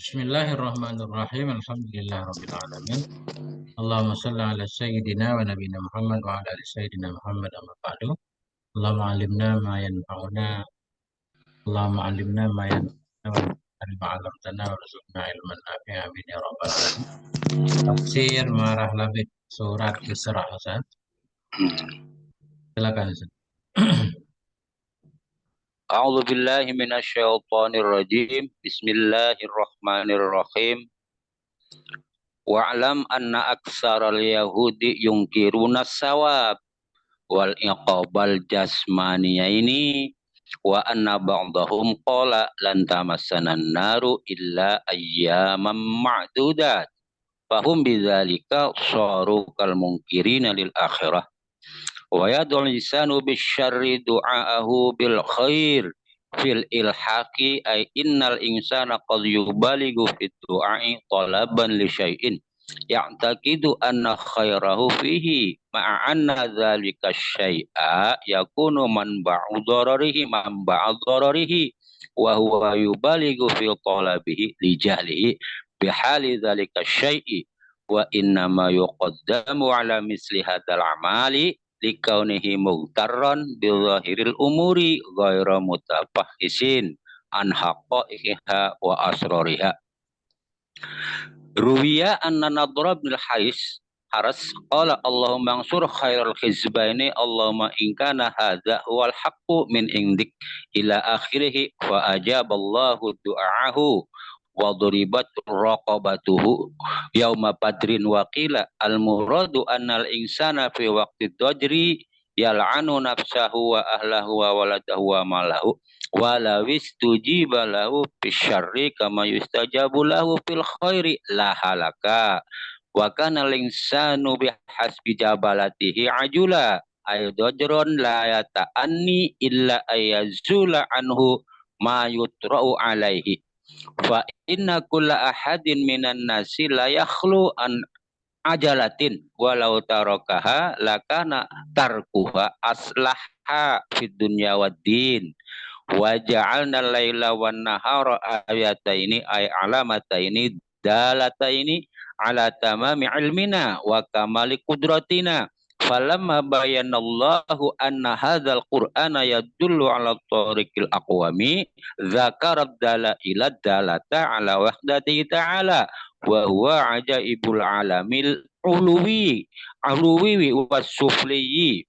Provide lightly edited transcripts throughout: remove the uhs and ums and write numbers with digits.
Bismillahirrahmanirrahim. Alhamdulillahirabbil alamin. Allahumma shalli ala sayyidina wa nabiyina Muhammad wa ala ali sayyidina Muhammad amma ba'du. Allahumma alimna ma yanfa'una. Allahumma alimna ma yanfa'una wa nafa'na ma 'allamtana wa rzuqna ilman nafi'an amin ya rabbal alamin. Tafsir Marah Labid surat Isra Ustaz. Silakan Ustaz. A'udzu billahi minasyaitonir rajim. Bismillahirrahmanirrahim. Wa'lam anna aksaral yahudi yunkiruna sawab wal iqabal jasmaniyah ini wa anna ba'dahum qala lan tamassanan naru illa ayyaman ma'dudat fahum bidzalika saru kal munkirina lil akhirah wa yadul lisanu bisyarri du'aahu bil khair fil ilhaqi ay innal insana qad yubaligu fit du'ai talaban li syai'in ya'taqidu anna khairahu fihi ma'a anna dzalika syai'a yakunu manba'u dararihi wa huwa yubaligu fi talabihi li jahlihi bihali dzalika syai'i wa inna ma yuqaddamu ala misli hadzal amali likaunihi mughtarran bi zahiril umuri ghairu mutafahisin an haqaiha wa asrariha. Ruwiya anna Nadra bin Haras qala Allahumma ansur khairal hizbaini Allahumma in kana hadza huwal haqqu min indik ila akhirih fa ajaballahu du'aahu wa duribat raqabatuhu yauma badrin wa qila al muradu annal insana fi waqti dajri yal'anu nafsahu wa ahlahu wa waladahu wa malahu wa lawis tujiba lahu bisyarri kama yustajabu lahu fil khairi la halaka wa kana al insanu bihasbi jabalatihi ajula ay dajrun la yata'anni illa ayazula anhu ma yutra'u alaihi fa inna kulla ahadin minan nasi la yakhlu an ajalatin walau tarakaha lakana tarkuha aslaha fid dunya wad din wa ja'alna laila wan nahara ayataini ay alamataini dalataini ala tamami ilmina wa kamali qudratina falamma bayanallahu anna hadzal qur'ana yadullu ala tariqil aqwami dzakara dalaila dalata ala wahdati ta'ala wa huwa ajaibul alamil uluwi was sufliyi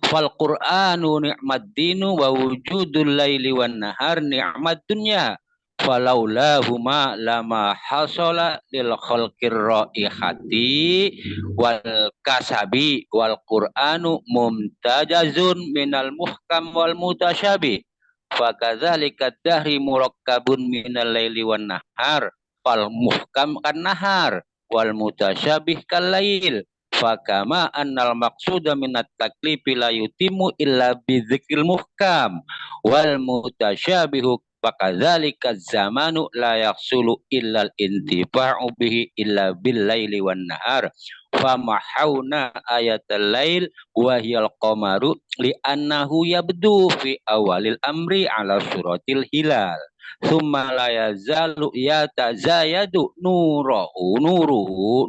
fal qur'anu ni'mad dinu wa wujudul laili wan nahar ni'mad dunya falaulahuma lama hasala lil khalqir raihati wal kasabi wal qur'anu mumtajazun minal muhkam wal mutasyabih fakadzalika dahri murakkabun minal laili wan nahar fal muhkam kan nahar wal mutasyabih kal lail fakama annal maqsuda minat taklifi la yutimu illa bidzikril muhkam wal mutasyabihu fakadzalika zamanu la yahsulu illa al-intifa'u bihi illa bil laili wan nahar famahawna ayatal lail wa hiyal qamaru li annahu yabdu fi awalil amri ala suratil hilal thumma la yazalu yatazayadu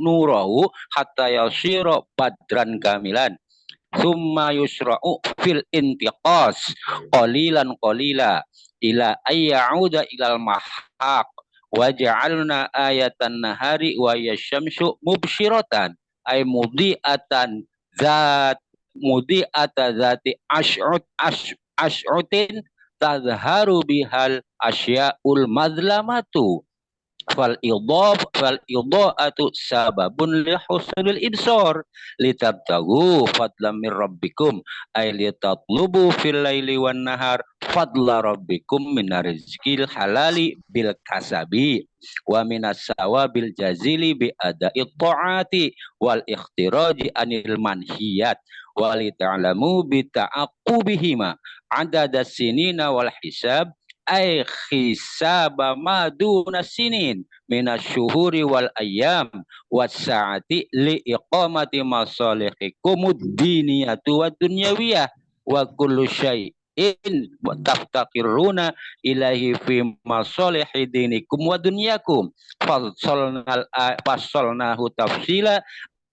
nuruhu hatta yasira badran kamilan thumma yusra'u fil intiqas qalilan qalila ila ayyauda ilal mahaq wa ja'alna ayatan nahari wa yasyamsu mubsyiratan ay mudi'ata zati ash'utin tazharu bihal asya'ul madlamatu fal idha'atu sababun li husnil ibsar litabtagu fadlan min rabbikum ay litatlubu fil laili wan nahar fadla rabbikum minar rizqil halali bil kasabi wa minas sawabil jazili bi ada'i ta'ati wal ikhtiraji anil manhiyat wa li ta'lamu bi ta'aqubihima adada sinina wal hisab ay khisaba maduna sinin minasyuhuri wal ayyam was saati li iqamati masalihikumud diniyatu wad dunyawiyah wa kullu syai in taftaqiruna ilahi fi masalihi dinikum wa dunyakum fassalnahu tafsila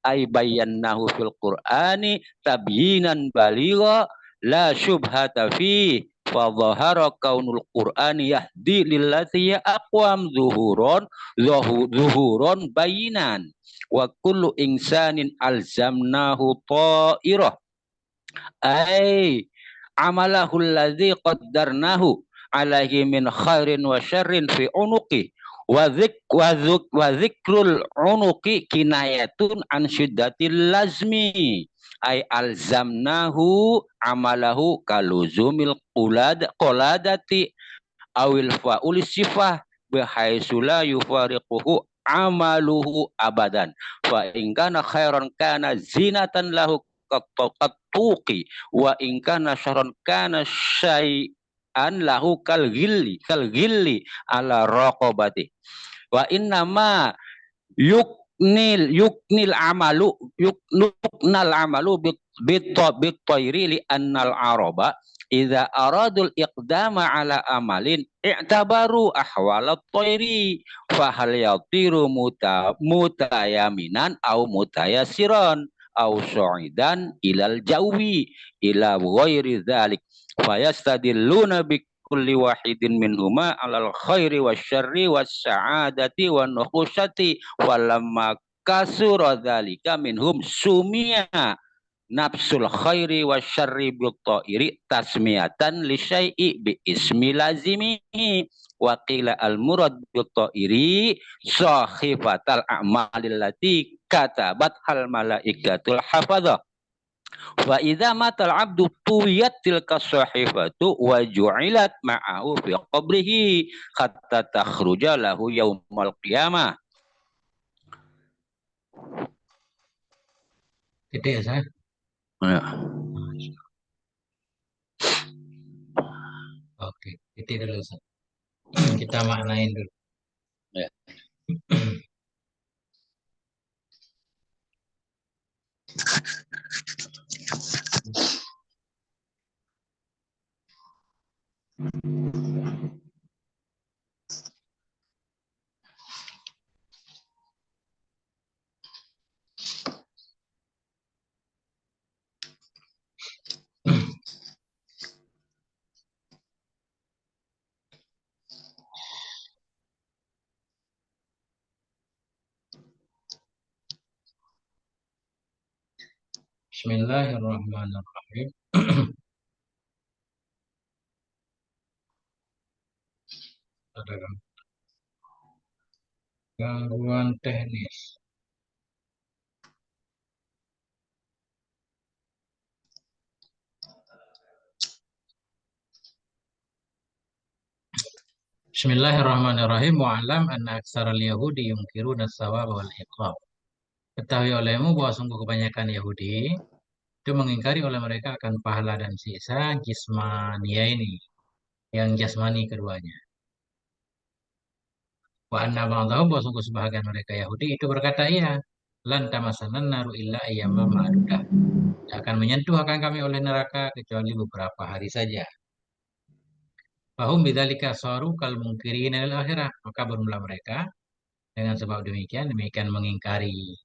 ay bayannahu fil qur'ani tabyinan baligha la syubhata fi fa dhahara kaunul qur'ani yahdi lillati aqwam zuhuron bayinan wa kullu insanin alzamnahu ta'irah ay amalahu alladhi qaddarnahu alaihi min khairin wa syarrin fi unuqi wa dzikrul unuqi kinayatun an syiddatil lazmi ay alzamnahu amalahu kaluzumil qoladati awil fa'ul sifah bihaitsu la yufariquhu amaluhu abadan fa in kana khairan kana zinatan lahu katuqi wa in kana syarran kana syai'an lahu kal gilli ala raqabati wa inna ma yuknil amalu bit tayri li annal araba idza aradul iqdama ala amalin i'tabaru ahwalat tayri fa hal yatiru mutayaminan au mutayasiran au su'idan ilal jawi ila ghairi dzalik fayastadilluna bi kulli wahidin minhuma alal khairi wasyarri wassa'adati wan nukhusati walamma kasura dzalika minhum sumiya nafsul khairi wasyarri bil ta'iri tasmiyatan li syai'i bi ismi lazimihi wa qila al murad bil ta'iri sahifatal a'malil lati katabat hal malaikatul hafadzah wa idza matal abdu tuwiyat tilka sahifatu wa ju'ilat ma'ahu fi qabrihi hatta takhruja lahu yaumal qiyamah. Titik ya, saya. Ya. Oke, titik dulu, Ustaz. Kita maknain dulu. Ya. Bismillahirrahmanirrahim. Ada gangguan teknis. Bismillahirrahmanirrahim. Wa'alam anna aksaral yahudi yungkiruna as-sawab wal iqab. Ketahui olehmu bahwa sungguh kebanyakan Yahudi itu mengingkari oleh mereka akan pahala dan siksa jismania ini, yang jasmani keduanya. Wa anna ba'dahum bahwa sungguh sebahagian mereka Yahudi itu berkata, iya, lan tamasanan naru illa ayyamam ma'dudah. Tidak akan menyentuh akan kami oleh neraka kecuali beberapa hari saja. Fahum bidzalika saru kal mungkirin lil akhirah. Maka bermula mereka dengan sebab demikian mengingkari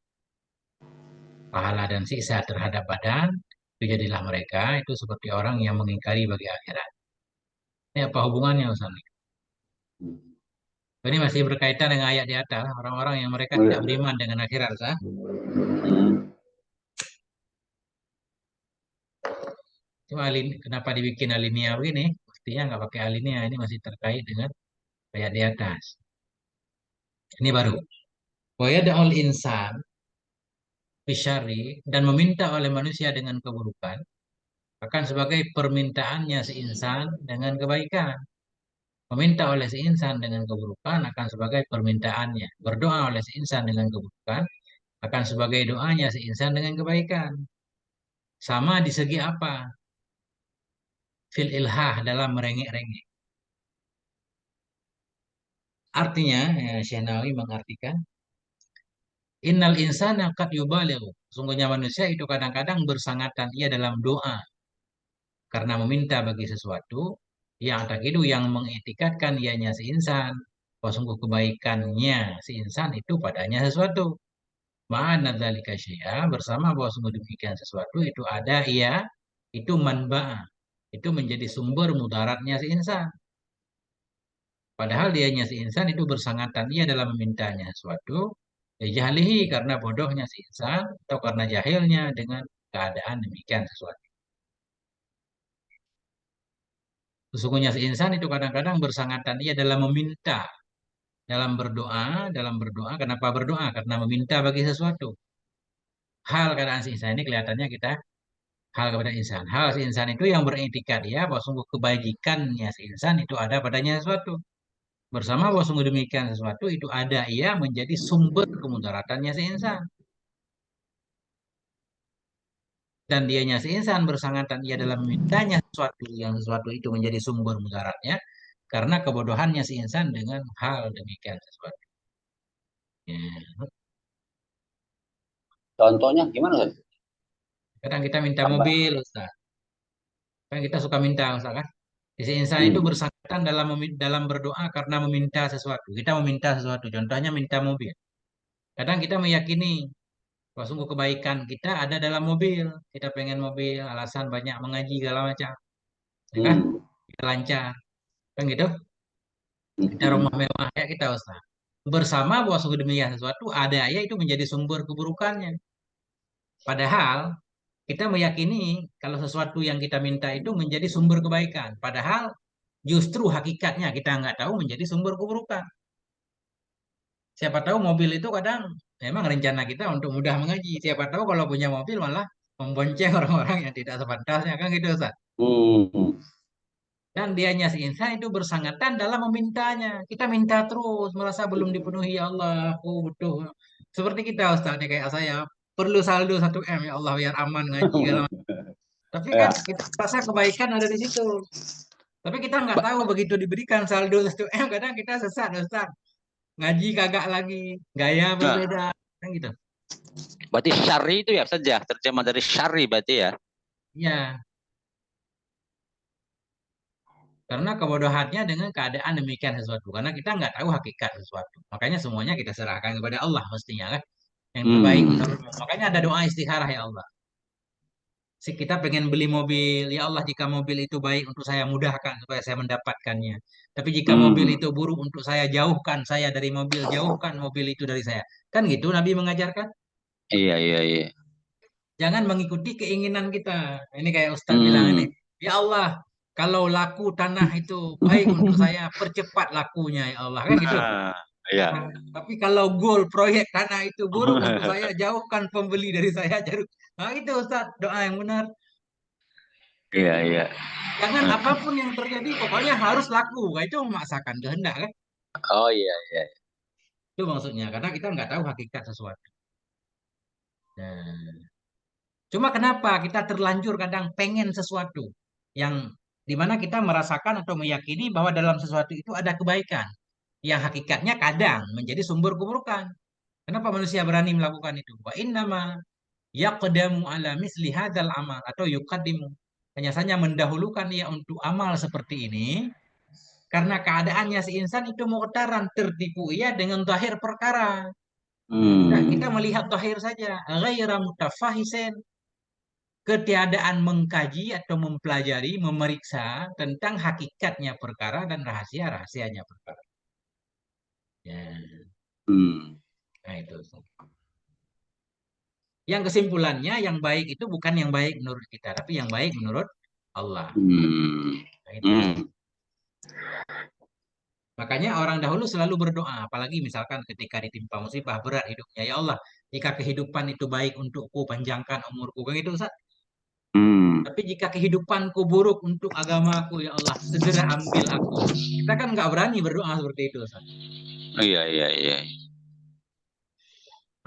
pahala dan siksa terhadap badan, itu jadilah mereka itu seperti orang yang mengingkari bagi akhirat. Ini apa hubungannya, Ustaz? Ini masih berkaitan dengan ayat di atas, orang-orang yang mereka tidak beriman dengan akhirat, Ustaz. Cuma kenapa dibikin alinea begini? Mestinya nggak pakai alinea, ini masih terkait dengan ayat di atas. Ini baru. Wa yad'ul insan bisyarri, dan meminta oleh manusia dengan keburukan akan sebagai permintaannya seinsan dengan kebaikan. Meminta oleh seinsan dengan keburukan akan sebagai permintaannya. Berdoa oleh seinsan dengan keburukan akan sebagai doanya seinsan dengan kebaikan. Sama di segi apa? Fil ilhah, dalam merengek-rengek. Artinya, Syekh Nawawi mengartikan, innal insana qad yubalighu. Sungguhnya manusia itu kadang-kadang bersangatan ia dalam doa. karena meminta bagi sesuatu, yang takidu yang mengetikatkan ianya si insan, bahwa sungguh kebaikannya si insan itu padanya sesuatu. Ma'ana dzalika syai'a, bersama bahwa sungguh demikian sesuatu itu ada ia, itu manba'a, itu menjadi sumber mudaratnya si insan. Padahal dianya si insan itu bersangatan ia dalam memintanya sesuatu, ya jahlihi karena bodohnya si insan atau karena jahilnya dengan keadaan demikian sesuatu. Sesungguhnya si insan itu kadang-kadang bersangatan ia dalam meminta, dalam berdoa, kenapa berdoa? Karena meminta bagi sesuatu. Hal keadaan si insan ini kelihatannya kita hal kepada insan. Hal si insan itu yang beretikat ya bahwa sungguh kebajikannya si insan itu ada padanya sesuatu. Bersama bahwa sungguh demikian sesuatu itu ada ia menjadi sumber kemudaratannya si insan. Dan dianya si insan bersangatan ia dalam memintanya sesuatu yang sesuatu itu menjadi sumber mudaratnya karena kebodohannya si insan dengan hal demikian sesuatu. Ya. Contohnya gimana, Ustaz? Kadang kita minta Tambah. mobil, Ustaz. Kan kita suka minta, Ustaz kan? Si insan itu Hmm. bersangkutan dalam berdoa karena meminta sesuatu. Kita meminta sesuatu, contohnya minta mobil. Kadang kita meyakini bahwa sungguh kebaikan kita ada dalam mobil. Kita pengen mobil, alasan banyak mengaji segala macam, ya kan? Hmm. Kita lancar, kan gitu? Kita Hmm. rumah mewah ya kita, Ustaz. Bersama bahwa sungguh demikian sesuatu ada ya itu menjadi sumber keburukannya. Padahal kita meyakini kalau sesuatu yang kita minta itu menjadi sumber kebaikan. Padahal justru hakikatnya kita nggak tahu menjadi sumber keburukan. Siapa tahu mobil itu kadang memang rencana kita untuk mudah mengaji. Siapa tahu kalau punya mobil malah membonceng orang-orang yang tidak sepantasnya kan gitu Ustaz. Hmm. Dan dianya si insan itu bersangatan dalam memintanya. Kita minta terus merasa belum dipenuhi ya Allah, aku butuh. Seperti kita Ustaz nih kayak saya perlu saldo 1 M ya Allah biar aman ngaji segala macam. Tapi kan Ya. kita rasa kebaikan ada di situ. Tapi kita nggak Ba- tahu begitu diberikan saldo 1 M kadang kita sesat Ustaz. Ngaji kagak lagi, gaya Nah, berbeda, kan gitu. berarti syari itu ya saja terjemah dari syari berarti ya. Ya, karena kebodohannya dengan keadaan demikian sesuatu. Karena kita nggak tahu hakikat sesuatu. Makanya semuanya kita serahkan kepada Allah mestinya kan. Yang terbaik Hmm. menurutmu. Makanya ada doa istikharah ya Allah. Si kita pengen beli mobil, ya Allah jika mobil itu baik untuk saya mudahkan supaya saya mendapatkannya. Tapi jika mobil Hmm. itu buruk untuk saya jauhkan saya dari mobil, jauhkan mobil itu dari saya. Kan gitu Nabi mengajarkan. Iya, iya, iya. Jangan mengikuti keinginan kita. Ini kayak Ustadz bilang ini, Hmm. ya Allah, kalau laku tanah itu baik untuk saya, percepat lakunya ya Allah, kan gitu. Nah, iya. Nah, tapi kalau goal proyek tanah itu buruk untuk saya, jauhkan pembeli dari saya. Nah, itu Ustadz, doa yang benar. Iya, iya. Jangan apapun yang terjadi, pokoknya harus laku. Nah, itu memaksakan kehendak kan? Oh iya, iya. Itu maksudnya, karena kita nggak tahu hakikat sesuatu. Nah, cuma kenapa kita terlanjur kadang pengen sesuatu yang dimana kita merasakan atau meyakini bahwa dalam sesuatu itu ada kebaikan yang hakikatnya kadang menjadi sumber keburukan. Kenapa manusia berani melakukan itu? Wa innama yaqdamu ala misli hadzal amal atau yuqaddimu. Hanya saja mendahulukan ia untuk amal seperti ini karena keadaannya si insan itu muqtaran tertipu ia dengan zahir perkara. Nah, kita Hmm. melihat zahir saja, ghaira mutafahisen, ketiadaan mengkaji atau mempelajari, memeriksa tentang hakikatnya perkara dan rahasia-rahasianya perkara. Ya, Hmm. nah itu. Yang kesimpulannya yang baik itu bukan yang baik menurut kita, tapi yang baik menurut Allah. Hmm. Nah, itu. Hmm. Makanya orang dahulu selalu berdoa, apalagi misalkan ketika ditimpa musibah berat hidupnya, ya Allah, jika kehidupan itu baik untukku, panjangkan umurku, kan itu Ustaz. Hmm. Tapi jika kehidupanku buruk untuk agamaku, ya Allah, segera ambil aku. Kita kan nggak berani berdoa seperti itu, Ustaz. Iya, iya, iya.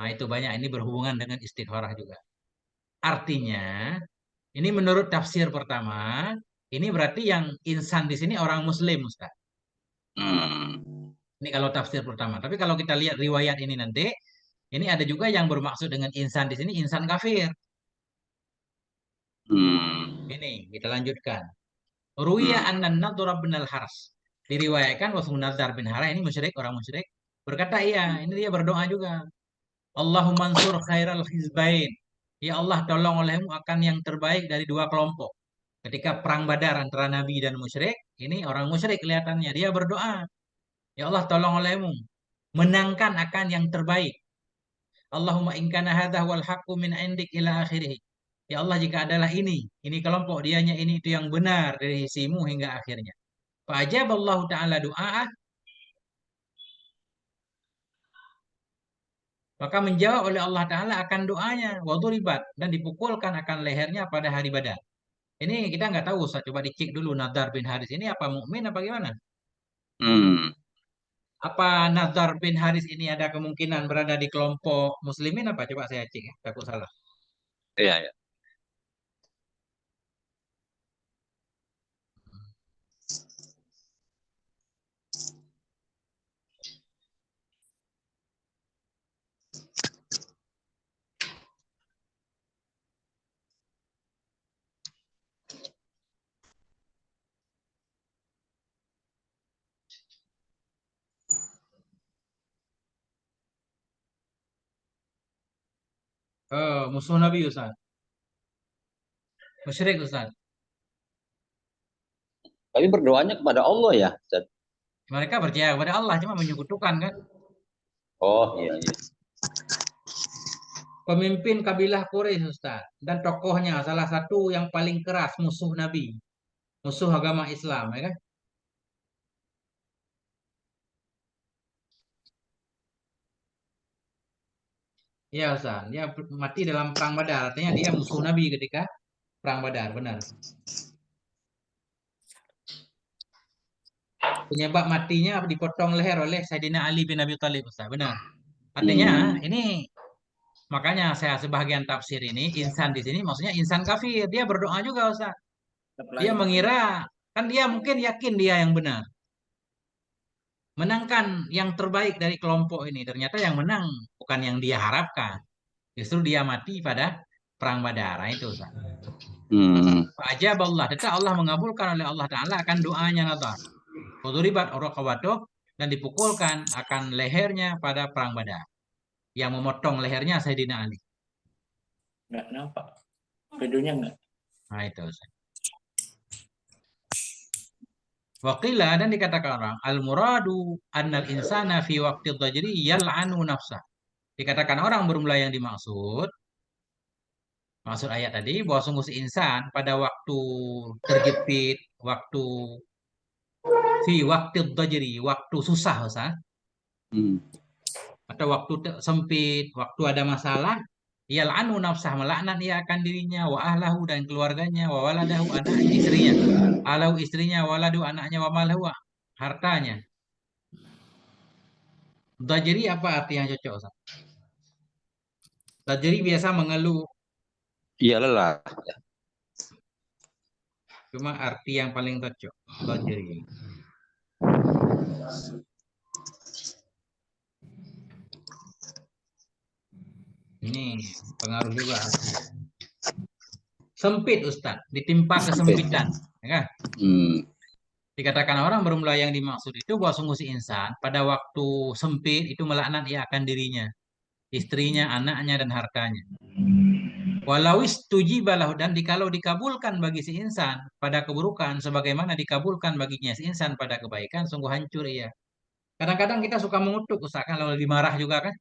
Nah, itu banyak. Ini berhubungan dengan istikharah juga. Artinya, ini menurut tafsir pertama, ini berarti yang insan di sini orang Muslim, Ustaz. Hmm. Ini kalau tafsir pertama. Tapi kalau kita lihat riwayat ini nanti, ini ada juga yang bermaksud dengan insan di sini, insan kafir. Hmm. Ini kita lanjutkan. Ruwiya Hmm. anna Nadhr bin al-Haris. Diriwayatkan bahwa Nadhr bin Haris ini musyrik, orang musyrik, berkata iya, ini dia berdoa juga. Allahumma ansur khairal hizbain. Ya Allah, tolong olehmu akan yang terbaik dari dua kelompok. Ketika perang Badar antara Nabi dan musyrik, ini orang musyrik kelihatannya dia berdoa, ya Allah, tolong olehmu menangkan akan yang terbaik. Allahumma in kana hadza wal haqqu min indik ila akhirih. Ya Allah, jika adalah ini kelompok dianya ini itu yang benar dari sisimu hingga akhirnya. Fa ajaballahu taala du'aah, maka menjawab oleh Allah taala akan doanya, wa duribat, dan dipukulkan akan lehernya pada hari Badar. Ini kita nggak tahu, Ustaz. Coba dicek dulu Nadar bin Haris ini apa mukmin apa gimana? Hmm. Apa Nadar bin Haris ini ada kemungkinan berada di kelompok muslimin apa? Coba saya cek ya, takut salah. Iya, ya. Musuh Nabi, Ustaz. Musyrik, Ustaz. Tapi berdoanya kepada Allah ya, Ustaz? Mereka percaya kepada Allah, cuma menyekutukan kan. Oh, iya, iya. Pemimpin kabilah Quraisy, Ustaz. Dan tokohnya salah satu yang paling keras musuh Nabi. Musuh agama Islam, ya kan? Ya, Ustaz. Dia mati dalam perang Badar. Artinya dia musuh Nabi ketika perang Badar, benar. Penyebab matinya dipotong leher oleh Sayyidina Ali bin Abi Thalib, Ustaz. Benar. Artinya Hmm. ini makanya saya sebagian tafsir ini insan di sini maksudnya insan kafir. Dia berdoa juga, Ustaz. Dia mengira kan dia mungkin yakin dia yang benar. Menangkan yang terbaik dari kelompok ini. Ternyata yang menang bukan yang dia harapkan. Justru dia mati pada perang Badar. Nah, itu, Ustaz. Hmm. Ajab Allah. Tetap Allah mengabulkan oleh Allah Ta'ala akan doanya Nadar. Fuduribat uraqabatuh, dan dipukulkan akan lehernya pada perang Badar. Yang memotong lehernya Sayyidina Ali. Nggak nampak videonya nggak. Nah, itu, Ustaz. Waqila, dan dikatakan orang al-muradu annal insana fi waqti dhajri yal'anu nafsah. Dikatakan orang bermula yang dimaksud maksud ayat tadi bahwa sungguh si insan pada waktu terjepit, waktu fi waqti dhajri, waktu susah, Ustaz, Hmm. atau waktu sempit, waktu ada masalah, yal'anu nafsah, melaknat ia akan dirinya, wa ahlahu, dan keluarganya, wa waladahu, anaknya, istrinya, alahu, istrinya, waladu, anaknya, wa malahu, hartanya. Dhajri apa arti yang cocok, Ustaz? Dhajri biasa mengeluh, Iya, lelah. cuma arti yang paling cocok. Dhajri. Ini pengaruh juga arti. Sempit, Ustaz, ditimpa Sempit. kesempitan. Ya kan? Hmm. Dikatakan orang bermula yang dimaksud itu bahwa sungguh si insan pada waktu sempit itu melaknat ia akan dirinya, istrinya, anaknya, dan hartanya. Walau istujibalahu, dan dikalau dikabulkan bagi si insan pada keburukan sebagaimana dikabulkan baginya si insan pada kebaikan, sungguh hancur ia. Kadang-kadang kita suka mengutuk, Ustaz, kan, kalau lebih marah juga kan.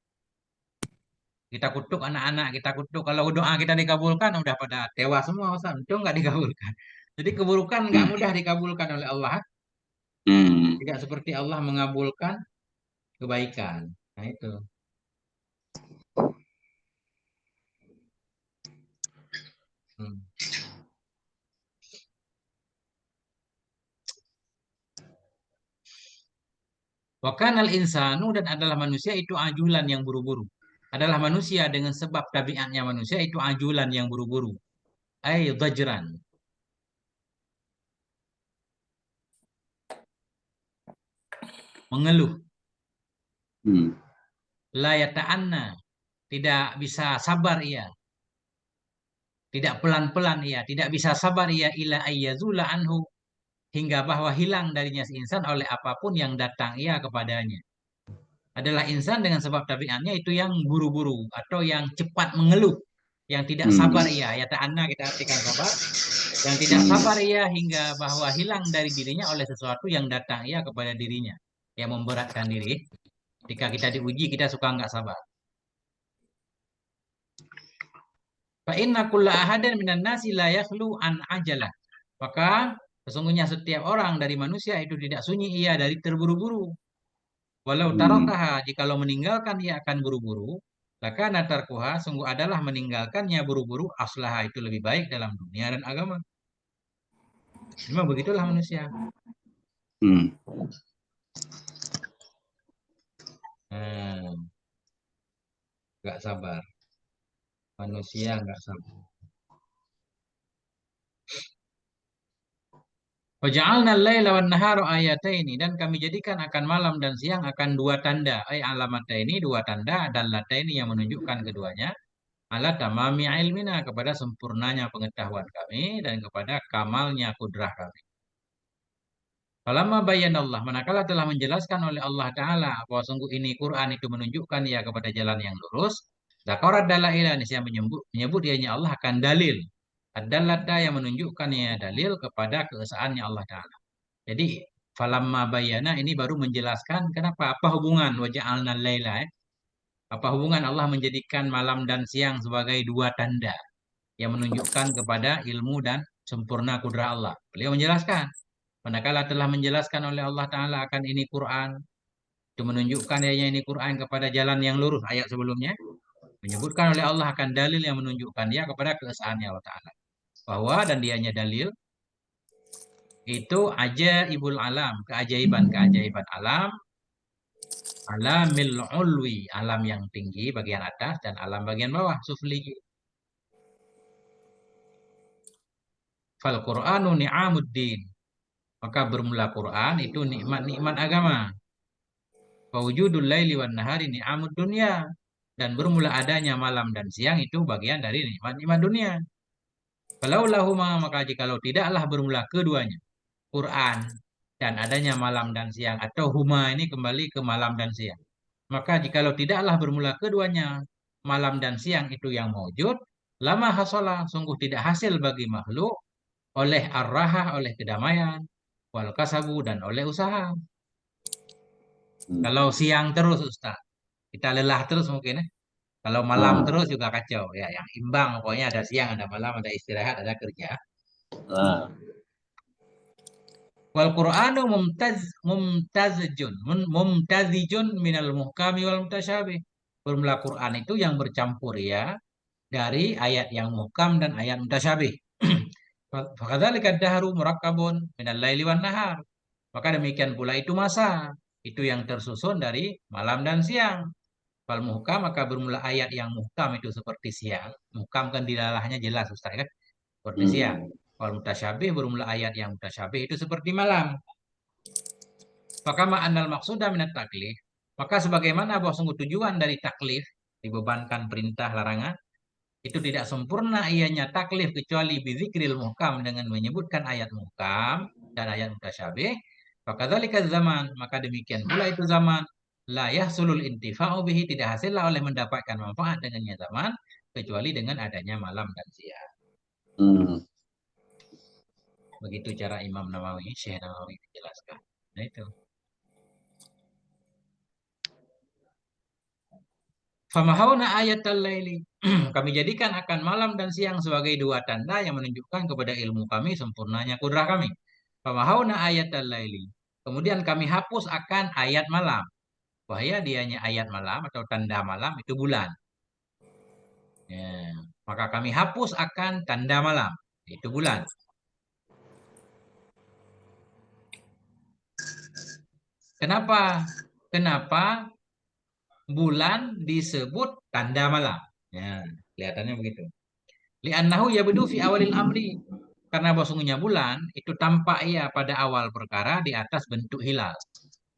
Kita kutuk anak-anak, kita kutuk. Kalau doa kita dikabulkan, udah pada tewas semua, Ustaz. Untung nggak dikabulkan. Jadi keburukan nggak Hmm. mudah dikabulkan oleh Allah. Hmm. Tidak seperti Allah mengabulkan kebaikan. Nah, itu. Hmm. Wakanal insanu, dan adalah manusia itu ajulan yang buru-buru. Adalah manusia dengan sebab tabiatnya manusia itu ajulan yang buru-buru. Ay dhajran, mengeluh. Hmm. La yata'anna, tidak bisa sabar ia. Tidak pelan-pelan ia, tidak bisa sabar ia ila ayyazula anhu, hingga bahwa hilang darinya si insan oleh apapun yang datang ia kepadanya. Adalah insan dengan sebab tabiatnya itu yang buru-buru atau yang cepat mengeluh, yang tidak sabar ia. Ya ta'anna kita artikan sabar, yang tidak sabar ia hingga bahwa hilang dari dirinya oleh sesuatu yang datang ia kepada dirinya, yang memberatkan diri. Ketika kita diuji kita suka nggak sabar. Fa inna kulla ahadin minan nasi la yakhlu an ajalah. Maka sesungguhnya setiap orang dari manusia itu tidak sunyi ia dari terburu-buru. Walau tarakaha, jikalau meninggalkan ia akan buru-buru, maka natarkuha sungguh adalah meninggalkannya buru-buru aslaha itu lebih baik dalam dunia dan agama. Memang begitulah manusia. Nggak sabar. Manusia nggak sabar. Waja'alna al-laila wan nahara ayataini, dan kami jadikan akan malam dan siang akan dua tanda, alamataini, dua tanda, dan lataini yang menunjukkan keduanya, ala tamami ilmina, kepada sempurnanya pengetahuan kami dan kepada kamalnya kudrah kami. Falamma Allah, manakala telah menjelaskan oleh Allah Ta'ala bahwa sungguh ini Quran itu menunjukkan ia kepada jalan yang lurus, zakarat dalaila, yang menyebut dianya Allah akan dalil. Ad-dallata yang menunjukkan ia dalil kepada keesaannya Allah Ta'ala. Jadi falamma bayana ini baru menjelaskan kenapa, apa hubungan waja'alna laila, apa hubungan Allah menjadikan malam dan siang sebagai dua tanda yang menunjukkan kepada ilmu dan sempurna kudrah Allah. Beliau menjelaskan, manakala telah menjelaskan oleh Allah Ta'ala akan ini Quran, itu menunjukkan adanya ini Quran kepada jalan yang lurus. Ayat sebelumnya menyebutkan oleh Allah akan dalil yang menunjukkan dia kepada keesaannya Allah Ta'ala. Bahwa dan dianya dalil itu ajaibul alam, keajaiban-keajaiban alam, alamil ulwi, alam yang tinggi bagian atas dan alam bagian bawah, sufli. Fal Qur'anu ni'amuddin. Maka bermula Quran itu nikmat-nikmat agama. Wujudul laili wan nahari ni'amud dunya. Dan bermula adanya malam dan siang itu bagian dari nikmat-nikmat dunia. Kalau lahuma, maka jikalau tidaklah bermula keduanya, Quran dan adanya malam dan siang, atau huma ini kembali ke malam dan siang. Maka jikalau tidaklah bermula keduanya, malam dan siang itu yang mewujud, lama hasolah, sungguh tidak hasil bagi makhluk oleh arrahah, oleh kedamaian, wal kasabu, dan oleh usaha. Kalau siang terus Ustaz, kita lelah terus mungkin ya. Kalau malam terus juga kacau ya, yang imbang pokoknya ada siang, ada malam, ada istirahat, ada kerja. Wal Qur'anu mumtazijun minal muhkami wal mutasyabih. Bermula Quran itu yang bercampur ya dari ayat yang muhkam dan ayat mutasyabih. Fakadzalika dahru murakkabun minal laili wan nahar. Maka demikian pula itu masa, itu yang tersusun dari malam dan siang. Fal muhkam, maka bermula ayat yang muhkam itu seperti siang. Muhkam kan dilalahnya jelas Ustaz kan? Seperti siang. Fal mutasyabih, bermula ayat yang mutasyabih itu seperti malam. Maka ma'anal maksudah minat taklif. Maka sebagaimana bahwa sungguh tujuan dari taklif, dibebankan perintah larangan, itu tidak sempurna ianya taklif kecuali bizikril muhkam, dengan menyebutkan ayat muhkam dan ayat mutasyabih. Fakadzalika zaman, maka demikian pula itu zaman, la yahsulul intifa'u bihi, tidak hasillah oleh mendapatkan manfaat dengannya zaman kecuali dengan adanya malam dan siang. Begitu cara Imam Nawawi, Syekh Nawawi menjelaskan. Nah itu. Famahawna ayatal laili. Kami jadikan akan malam dan siang sebagai dua tanda yang menunjukkan kepada ilmu kami sempurnanya kudrah kami. Famahawna ayatal laili. Kemudian kami hapus akan ayat malam. Wahya dianya ayat malam atau tanda malam itu bulan. Ya. Maka kami hapus akan tanda malam, itu bulan. Kenapa? Kenapa bulan disebut tanda malam? Ya, kelihatannya begitu. Li'annahu yabdu fi awalil amri. Karena bahwasanya bulan itu tampak ia pada awal perkara di atas bentuk hilal.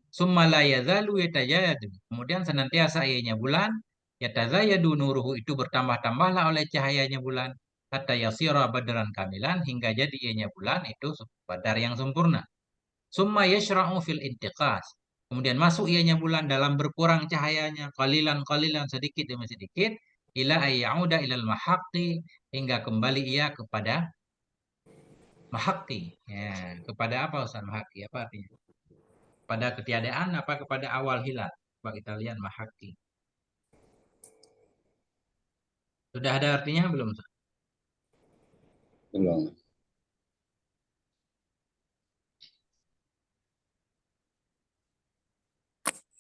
Summa la yazalu yatajayadu. Kemudian senantiasa ianya bulan yatazayadu nuruhu, itu bertambah-tambahlah oleh cahayanya bulan. hatta yasira badran kamilan, hingga jadi ianya bulan itu badar yang sempurna. Summa yashra'u fil intiqas. Kemudian masuk ianya bulan dalam berkurang cahayanya, qalilan sedikit demi sedikit, ila ayyauda ilal mahaqqi, hingga kembali ia kepada mahaqqi. Ya, kepada apa Ustaz mahaqqi? Apa artinya? Pada ketiadaan apa kepada awal hilal? Coba kita lihat mahaqqi. Sudah ada artinya belum Ustaz? Belum.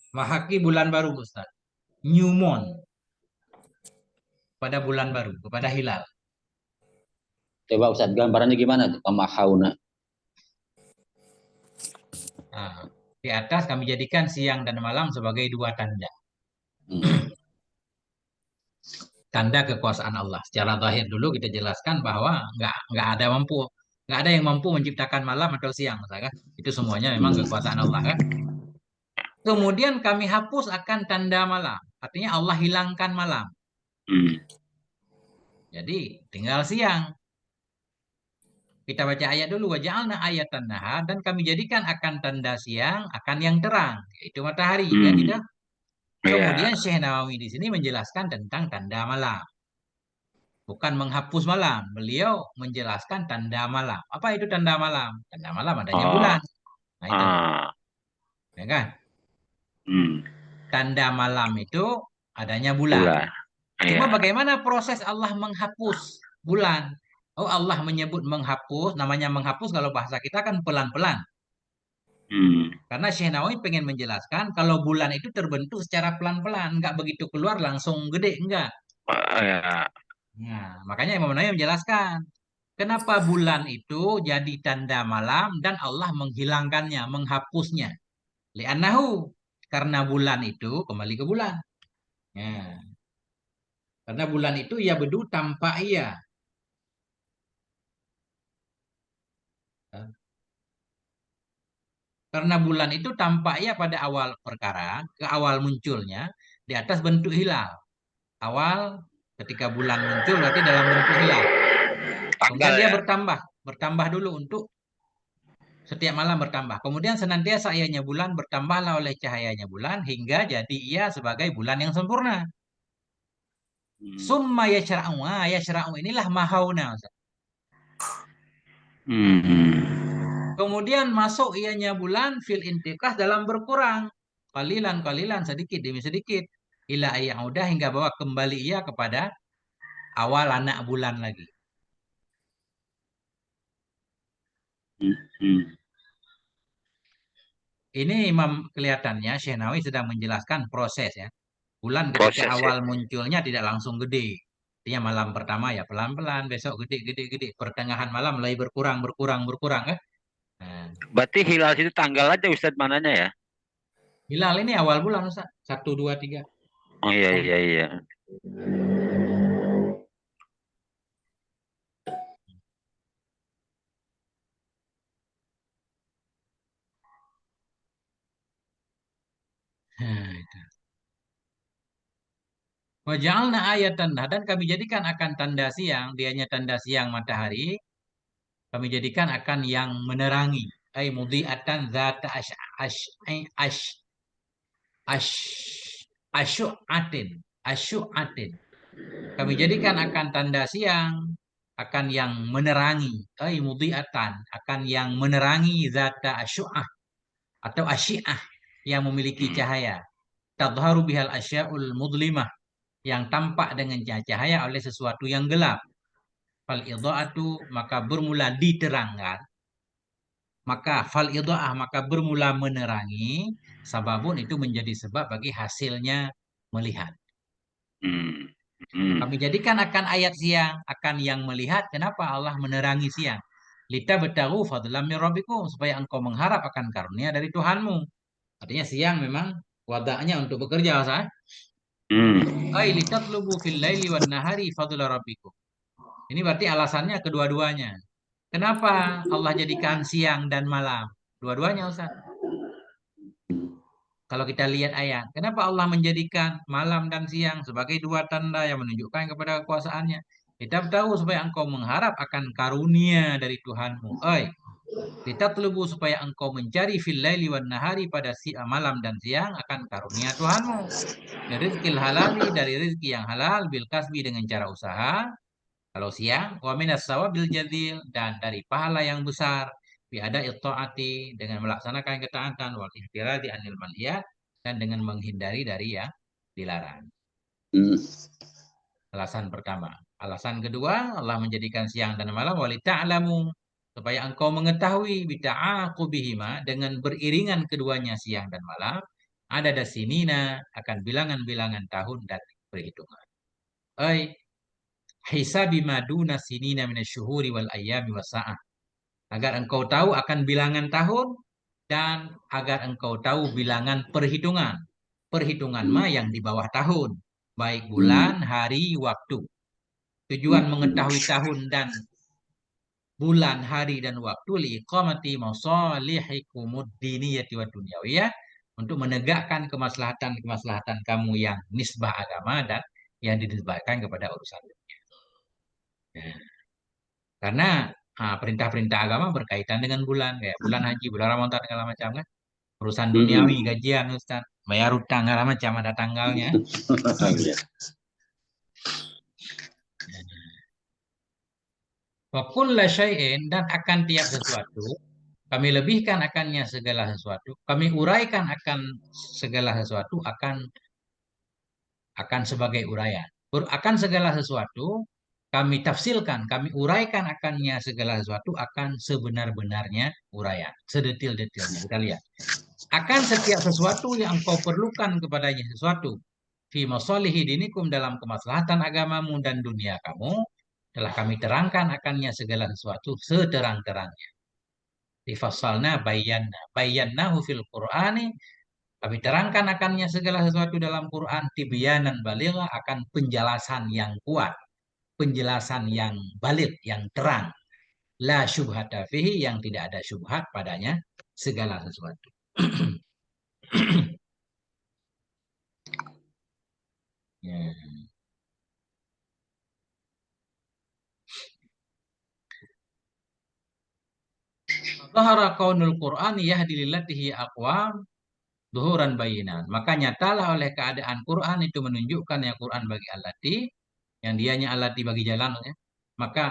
Mahaqqi bulan baru Ustaz. New moon. Pada bulan baru, kepada hilal. Coba Ustaz gambarannya gimana tuh? Pemahauna. Nah, di atas kami jadikan siang dan malam sebagai dua tanda. Tanda kekuasaan Allah. Secara zahir dulu kita jelaskan bahwa nggak ada yang mampu menciptakan malam atau siang, misalkan. Itu semuanya memang kekuasaan Allah, kan? Kemudian kami hapus akan tanda malam. Artinya Allah hilangkan malam. Jadi tinggal siang. Kita baca ayat dulu, waja'alna ayatan nahar, dan kami jadikan akan tanda siang akan yang terang, yaitu matahari, kan gitu. Kemudian Syekh Nawawi di sini menjelaskan tentang tanda malam. Bukan menghapus malam, beliau menjelaskan tanda malam. Apa itu tanda malam? Tanda malam adanya bulan. Nah itu, ya kan? Tanda malam itu adanya bulan. Cuma bagaimana proses Allah menghapus bulan? Oh, Allah menyebut menghapus, namanya menghapus kalau bahasa kita kan pelan-pelan. Karena Syekh Nawawi pengen menjelaskan kalau bulan itu terbentuk secara pelan-pelan, nggak begitu keluar langsung gede, enggak. Nah, makanya Imam Nawawi menjelaskan kenapa bulan itu jadi tanda malam dan Allah menghilangkannya, menghapusnya. Li'annahu, karena bulan itu kembali ke bulan. Ya. Karena bulan itu ia bedu tanpa ia. Karena bulan itu tampaknya pada awal perkara, ke awal munculnya, di atas bentuk hilal. Awal ketika bulan muncul berarti dalam bentuk hilal. Kemudian dia bertambah dulu untuk setiap malam bertambah. Kemudian senantiasa ianya bulan bertambahlah oleh cahayanya bulan hingga jadi ia sebagai bulan yang sempurna. Summa yashra'u. Yashra'u inilah mahauna. Kemudian masuk ianya bulan fil intiqas dalam berkurang. Kalilan sedikit demi sedikit. Ila ayyaudah hingga bawa kembali ia kepada awal anak bulan lagi. Ini Imam kelihatannya Syekh Nawawi sedang menjelaskan proses ya. Bulan ketika awal munculnya tidak langsung gede. Artinya malam pertama ya pelan-pelan, besok gede. Pertengahan malam mulai berkurang kan. Nah, Berarti hilal itu tanggal aja Ustadz mananya ya? hilal ini awal bulan Ustaz. 1, 2, 3. Oh iya. Nah, itu. Waja'alna ayatan, dan kami jadikan akan tanda siang, dianya tanda siang matahari, kami jadikan akan yang menerangi. Ay mudhi'atan zata asyu'atin. Kami jadikan akan tanda siang akan yang menerangi. Ay mudhi'atan, akan yang menerangi zata asyu'ah atau asyi'ah yang memiliki cahaya. Tadharu bihal asya'ul mudlimah, yang tampak dengan cahaya oleh sesuatu yang gelap. Fal idha'atu, maka bermula diterangkan. Maka bermula menerangi, sababun itu menjadi sebab bagi hasilnya melihat. Kami jadikan akan ayat siang akan yang melihat. Kenapa Allah menerangi siang? Lita betahu fadlam min rabbikum, supaya engkau mengharap akan karunia dari Tuhanmu. Artinya siang memang wadahnya untuk bekerja, Ustaz. Ai litatlubu fil laili wan nahari fadla rabbikum. Ini berarti alasannya kedua-duanya. Kenapa Allah jadikan siang dan malam? Dua-duanya, Ustaz. Kalau kita lihat ayat, kenapa Allah menjadikan malam dan siang sebagai dua tanda yang menunjukkan kepada kekuasaannya? Litabtahu supaya engkau mengharap akan karunia dari Tuhanmu. Litatlubu supaya engkau mencari fil laili wan nahari pada malam dan siang akan karunia Tuhanmu. Rizqil halali dari rezeki yang halal bil kasbi dengan cara usaha. Kalau siang, wa minas sawabil jadil dan dari pahala yang besar bi ada taati dengan melaksanakan ketaatan wal ihtiradi anil manhiyat dan dengan menghindari dari yang dilarang. Alasan pertama. Alasan kedua, Allah menjadikan siang dan malam wali ta'lamu supaya engkau mengetahui bita'aqubihima dengan beriringan keduanya siang dan malam ada dasinina akan bilangan-bilangan tahun dan perhitungan. Hisabi maduna sinina minasyuhuri wal ayyami wasa'ah. Agar engkau tahu akan bilangan tahun dan agar engkau tahu bilangan perhitungan. Perhitungan yang di bawah tahun. Baik bulan, hari, waktu. Tujuan mengetahui tahun dan bulan, hari, dan waktu liiqamati masalihikumud diniyati wa dunyawiyah untuk menegakkan kemaslahatan-kemaslahatan kamu yang nisbah agama dan yang dinisbahkan kepada urusan dunia. Nah, karena perintah-perintah agama berkaitan dengan bulan, kayak bulan haji, bulan Ramadan, segala macam kan. Urusan duniawi, gajian, Ustaz, bayar utang, segala macam ada tanggalnya. Wa kulla syai'in dan akan tiap sesuatu kami lebihkan akannya segala sesuatu, kami uraikan akan segala sesuatu akan sebagai uraian. Akan segala sesuatu kami tafsilkan, kami uraikan akannya segala sesuatu akan sebenar-benarnya uraian, sedetil-detilnya. Kita lihat. Akan setiap sesuatu yang engkau perlukan kepadanya sesuatu fi masalihi dinikum dalam kemaslahatan agamamu dan dunia kamu telah kami terangkan akannya segala sesuatu seterang-terangnya. Difassalna bayannahu fil Qur'ani kami terangkan akannya segala sesuatu dalam Quran tibyanan baligha akan penjelasan yang kuat, penjelasan yang baligh, yang terang. La syubhata fihi yang tidak ada syubhat padanya segala sesuatu. Ya. Zahara kaunul Qur'ani yahdi lillatihi aqwam duhuran bayinan. Maka nyatalah oleh keadaan Quran itu menunjukkan yang Quran bagi allati, yang dianya allati bagi jalan. Ya. Maka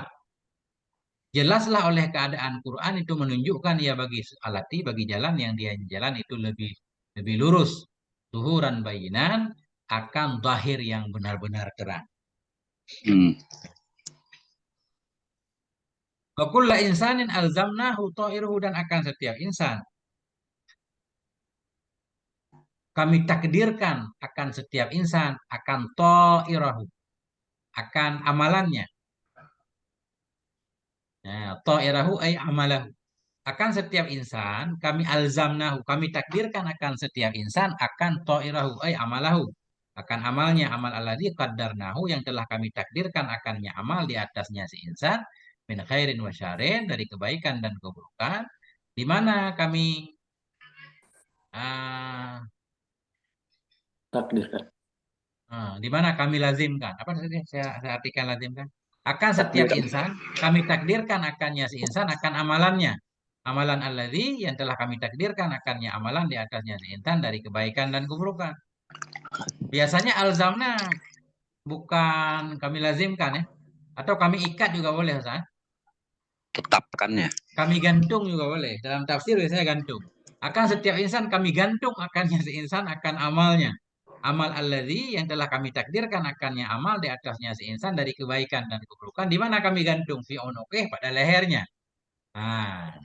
jelaslah oleh keadaan Quran itu menunjukkan ya bagi allati bagi jalan yang dia jalan itu lebih lurus. Duhuran bayinan akan zahir yang benar-benar terang. Wa kullu insanin alzamnahu ta'iruhu dan akan setiap insan kami takdirkan akan setiap insan akan ta'irahu, akan amalannya. Nah, ta'irahu ay amalahu. Akan setiap insan kami alzamnahu, kami takdirkan akan setiap insan akan ta'irahu ay amalahu. Akan amalnya, amal alladzi qaddarnahu yang telah kami takdirkan akannya amal di atasnya si insan min khairin wa syarrin dari kebaikan dan keburukan. Di mana kami Takdirkan. di mana kami lazimkan. Apa tadi saya artikan lazimkan? Akan setiap insan kami takdirkan akannya si insan akan amalannya. Amalan alladzi yang telah kami takdirkan akannya amalan di atasnya si insan dari kebaikan dan keburukan. Biasanya alzamna bukan kami lazimkan ya. Atau kami ikat juga boleh Ustaz. Tetapkannya. Kami gantung juga boleh. Dalam tafsir biasanya gantung. Akan setiap insan kami gantung akannya si insan akan amalnya. Amal alladzi yang telah kami takdirkan akannya amal di atasnya si insan dari kebaikan dan keburukan. Di mana kami gantung fi unuqih pada lehernya. Nah,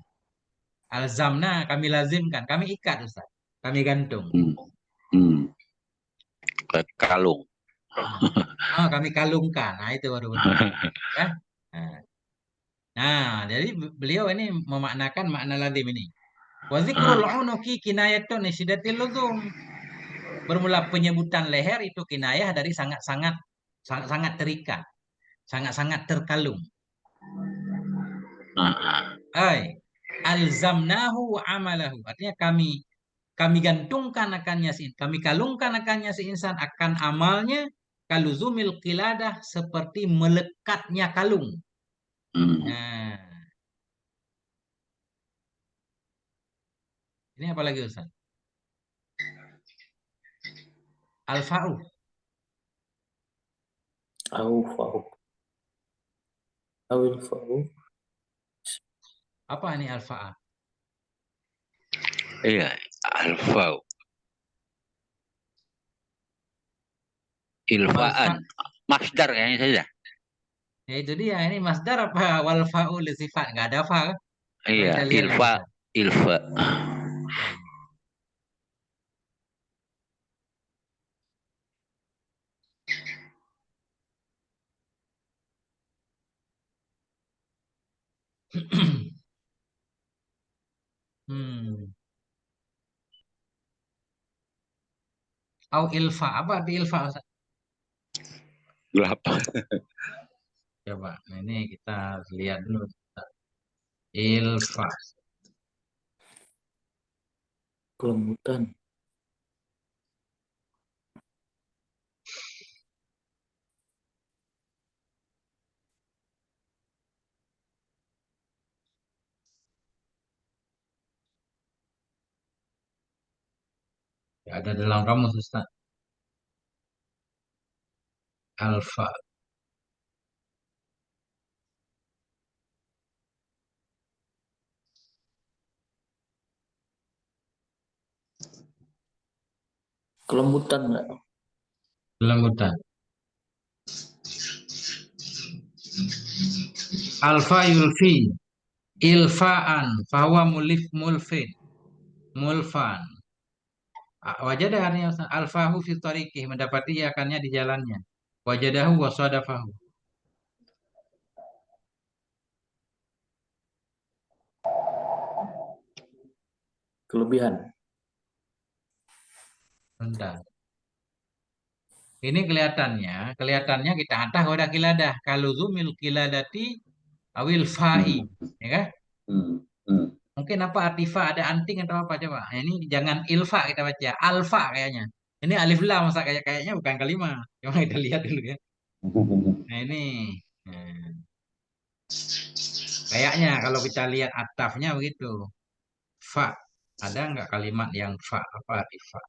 alzamna kami lazimkan, kami ikat Ustaz. Kami gantung. Kalung. Kami kalungkan. Nah, itu baru benar. Ya. Nah, jadi beliau ini memaknakan makna lazim ini. Wa dzikrul unuqi kinayatun sidatil luzum. Bermula penyebutan leher itu kinayah dari sangat terikat, sangat terkalung. Alzamnahu amalahu. Artinya kami gantungkan akannya si, kami kalungkan akannya si insan akan amalnya Kaluzumil qiladah seperti melekatnya kalung. Hmm. Nah, ini apa lagi Ustaz? Al-fa'u. Au. Awil fa'u. Apa ini al-fa'a? Iya, alfa, ilfaan, Wal-fa. masdar kayaknya saja. Ya itu dia, ini masdar apa wal fa'u li sifat? Nggak ada fa kan? Coba Iya, kita lihat ini ilfa, Ustaz. ilfa. Hmm. Au ilfa. Apa arti ilfa Ustaz? Berapa? Coba, nah, ini kita lihat dulu. Ilfa. Kelembutan. Ya, ada dalam kamus Ustaz. Alfa. Kelembutan nggak? Lembutan. Alfa yulfi. Ilfaan. Fahuwa mulif mulfin. Mulfan. Wajadah artinya Ustaz. Alfahu fi tariqih. Mendapati akannya di jalannya. Wajadahu wasadafahu. Kelebihan. Bentar. Ini kelihatannya kita antah udah kiladah. Kalau zumil kiladati awil fa'i. Hmm. Ya kan? Hmm. Hmm. Mungkin apa artifa ada anting atau apa coba. Nah, ini jangan ilfa kita baca. Alfa kayaknya. Ini alif lam masa kayaknya bukan kalimat. Coba kita lihat dulu ya. Nah ini. Nah, kayaknya kalau kita lihat atafnya begitu. Fa. Ada nggak kalimat yang fa? Apa arti fa?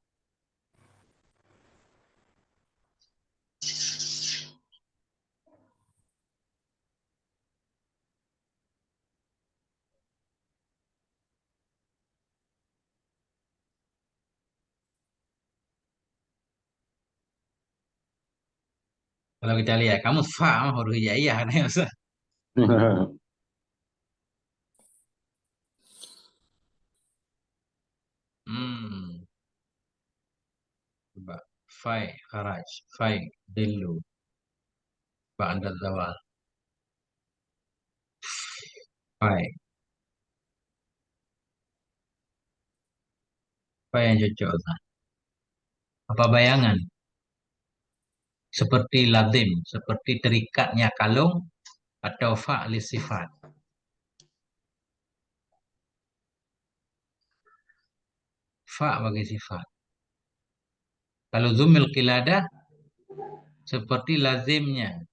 Kalau kita lihat kamu fa mah huruf hijaiyah kan ya Ustaz? Hmm. Coba. Fai kharaj. Fai dillu. Ba'da zawal. Fai. Apa yang cocok Ustaz? Apa bayangan? Seperti lazim, seperti terikatnya kalung atau fa'li sifat. Fa' bagi sifat. Kalau zumil qiladah seperti lazimnya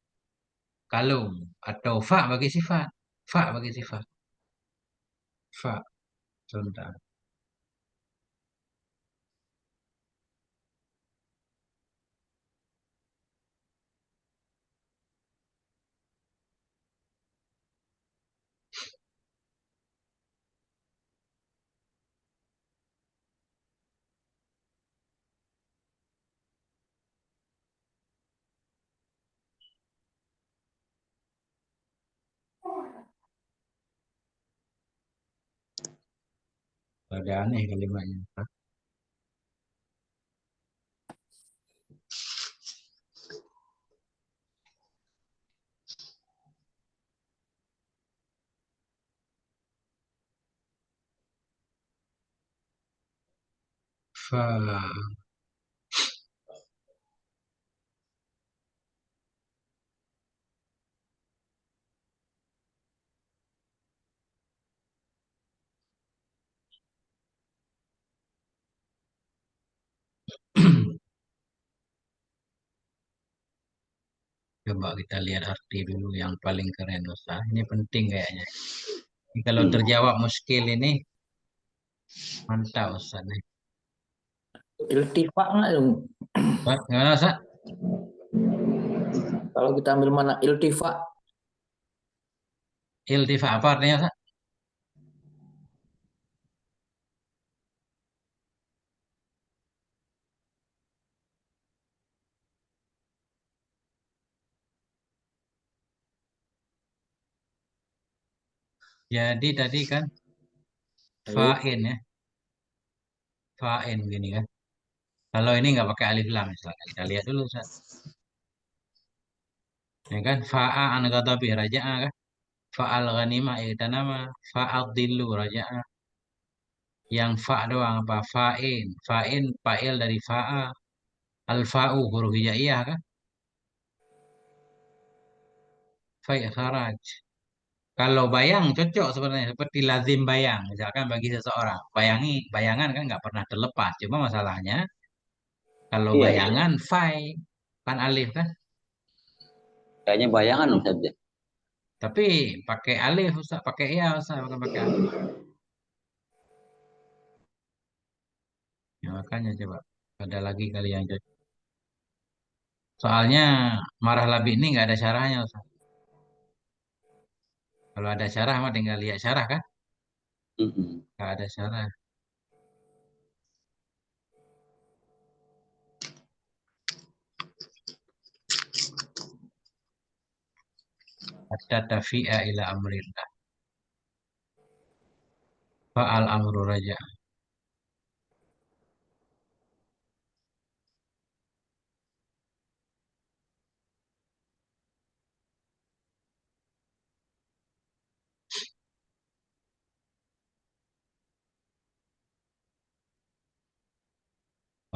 kalung atau fa' bagi sifat. Fa' bagi sifat. Fa' sebentar. Ada aneh kalimatnya. Fa. Coba kita lihat arti dulu yang paling keren Ustaz. Ini penting kayaknya. Ini kalau Hmm. terjawab muskil ini mantap Ustaz nih. Iltifat nggak dong? Ustaz, gimana Ustaz? Kalau kita ambil mana iltifat? Iltifat apa artinya Ustaz? Jadi tadi kan Ayo. fa'in ya. Fa'in gini kan. Kalau ini nggak pakai alif lam misalnya. Kita lihat dulu Ustaz. Ya kan? Fa'a an ghadabi raja'a kan? Fa'al ghanimah nama fa'al dillu raja'a. Yang fa doang apa? Fa'in. Fa'in fa'il dari fa'a. Al-fa'u huruf hijaiyah kan? Fa'i kharaj. Kalau bayang cocok sebenarnya seperti lazim bayang. Misalkan bagi seseorang. Bayangan kan nggak pernah terlepas. Cuma masalahnya kalau Iya, iya. bayangan fa'i kan alif kan? Kayaknya bayangan Ustaz ya. Tapi pakai alif Ustaz, pakai ya Ustaz, bukan pakai alif. Ya, makanya coba ada lagi kali yang cocok. Soalnya marah labi ini nggak ada syarahnya Ustaz. Kalau ada syarah mah tinggal lihat syarah kan? Mm-mm. Nggak ada syarah. Hatta tafi'a ila amrillah. Fa'al amru raja.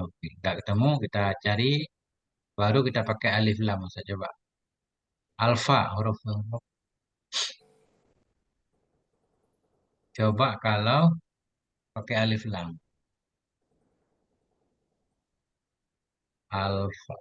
Oke, nggak ketemu kita cari baru kita pakai alif lam Ustaz coba. Alfa huruf huruf. Coba kalau pakai alif lam. Alfa.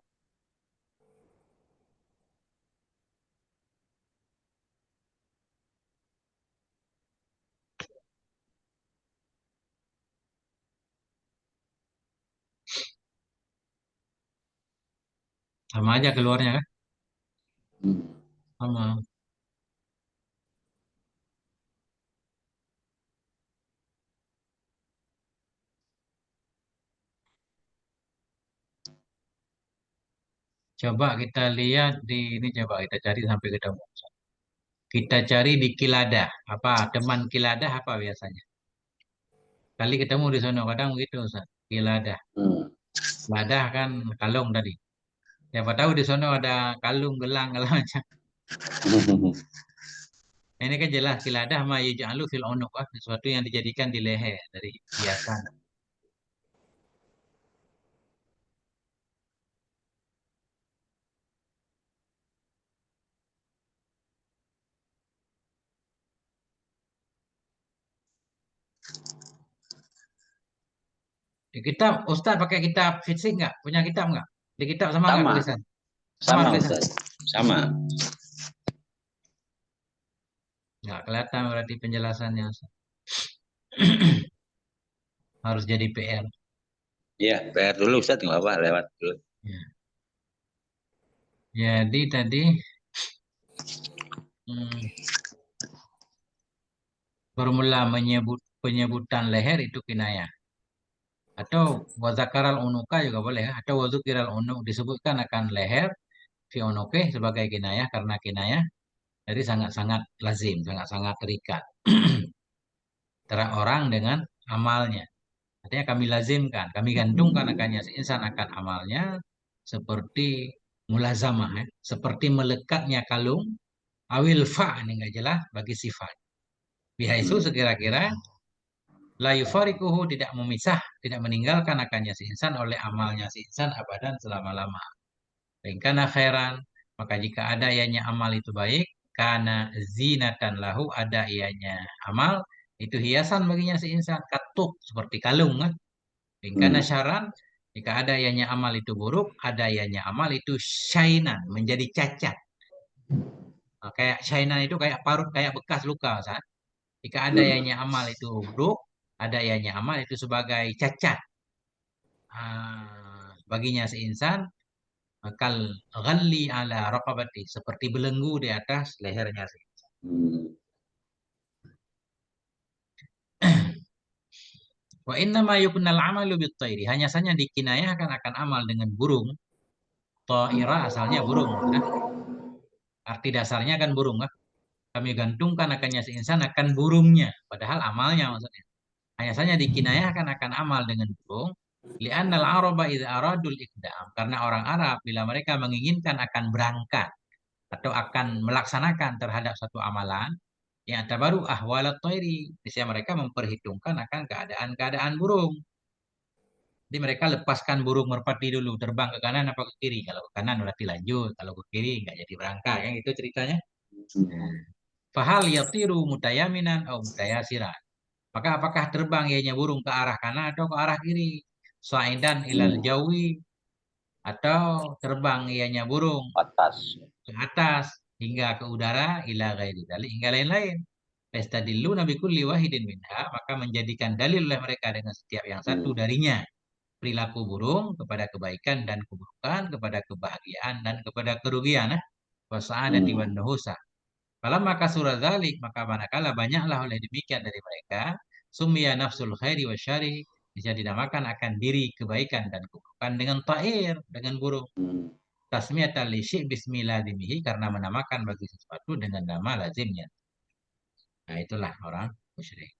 Sama aja keluarnya kan? Hmm. Sama. Coba kita lihat di ini coba kita cari sampai ketemu. Kita cari di Kiladah. Apa teman Kiladah apa biasanya? Kali ketemu di sana kadang begitu Ustaz. Kiladah. Hmm. Ladah kan kalung tadi. Siapa tahu di sana ada kalung, gelang, segala macam. Ini kan jelas kiladah ma yaj'alu fil unuq sesuatu yang dijadikan di leher dari hiasan. Di kitab Ustaz pakai kitab fisik nggak? Punya kitab nggak? Di kitab sama nggak Sama, tulisan? Sama sama tulisan? Ustaz. Sama. Nggak kelihatan berarti penjelasannya Ustaz. Harus jadi PR. Ya, PR dulu Ustaz nggak apa lewat dulu. Ya. Jadi tadi hmm, formula menyebut penyebutan leher itu kinayah. Atau wazakaral unuka juga boleh ya. Atau wazukiral unuk disebutkan akan leher fi unuke sebagai kinayah karena kinayah jadi sangat-sangat lazim, sangat-sangat terikat antara orang dengan amalnya. Artinya kami lazimkan, kami gantungkan akannya insan akan amalnya seperti mulazamah, ya. Seperti melekatnya kalung, awil fa ini nggak jelas bagi sifat. Bihaisu Hmm. sekira-kira la yufarikuhu tidak memisah, tidak meninggalkan akannya si insan oleh amalnya si insan abadan selama-lama. Karena khairan, maka jika ada ianya amal itu baik, karena zinatan lahu ada ianya amal, itu hiasan baginya si insan. Katuk, seperti kalung kan. Karena Hmm. syaran, Jika ada ianya amal itu buruk, ada ianya amal itu syainan, menjadi cacat. Nah, kayak syainan itu kayak parut, kayak bekas luka, Ustaz. Jika ada ianya amal itu buruk, ada ianya amal itu sebagai cacat. Baginya seinsan, kal ghalli ala raqabati, seperti belenggu di atas lehernya seinsan. Wa inna ma yuknal amalu bit-thairi, hanya saja dikinayahkan akan amal dengan burung. Thaira asalnya burung, nah. Arti dasarnya kan burung, kan? Kami gantungkan akannya seinsan akan burungnya, padahal amalnya maksudnya. Hanya saja dikinayahkan akan amal dengan burung. Li'annal araba idza aradul iqdam, karena orang Arab bila mereka menginginkan akan berangkat atau akan melaksanakan terhadap satu amalan, ya tabaru ahwalat thairi, biasanya mereka memperhitungkan akan keadaan-keadaan burung. Jadi mereka lepaskan burung merpati dulu, terbang ke kanan apa ke kiri. Kalau ke kanan berarti lanjut, kalau ke kiri nggak jadi berangkat, yang itu ceritanya. Fahal yatiru mutayaminan atau mutayasiran. Maka apakah terbang ianya burung ke arah kanan atau ke arah kiri? Sa'idan ilal jawi, atau terbang ianya burung Atas. ke atas hingga ke udara, ila ghairi dzalik, hingga lain-lain. Fastadillu nabi kulli wahidin minha, maka menjadikan dalil oleh mereka dengan setiap yang satu darinya. Perilaku burung kepada kebaikan dan keburukan, kepada kebahagiaan dan kepada kerugian, wasa'adati wan nuhusa. Kalau maka surah dzalik, maka manakala banyaklah oleh demikian dari mereka, summiya nafsul khairi wa syari, bisa dinamakan akan diri kebaikan dan keburukan dengan ta'ir, dengan burung. Tasmiyatan li syai' bismillahirrahmanirrahim, karena menamakan bagi sesuatu dengan nama lazimnya. Nah, itulah orang musyrik.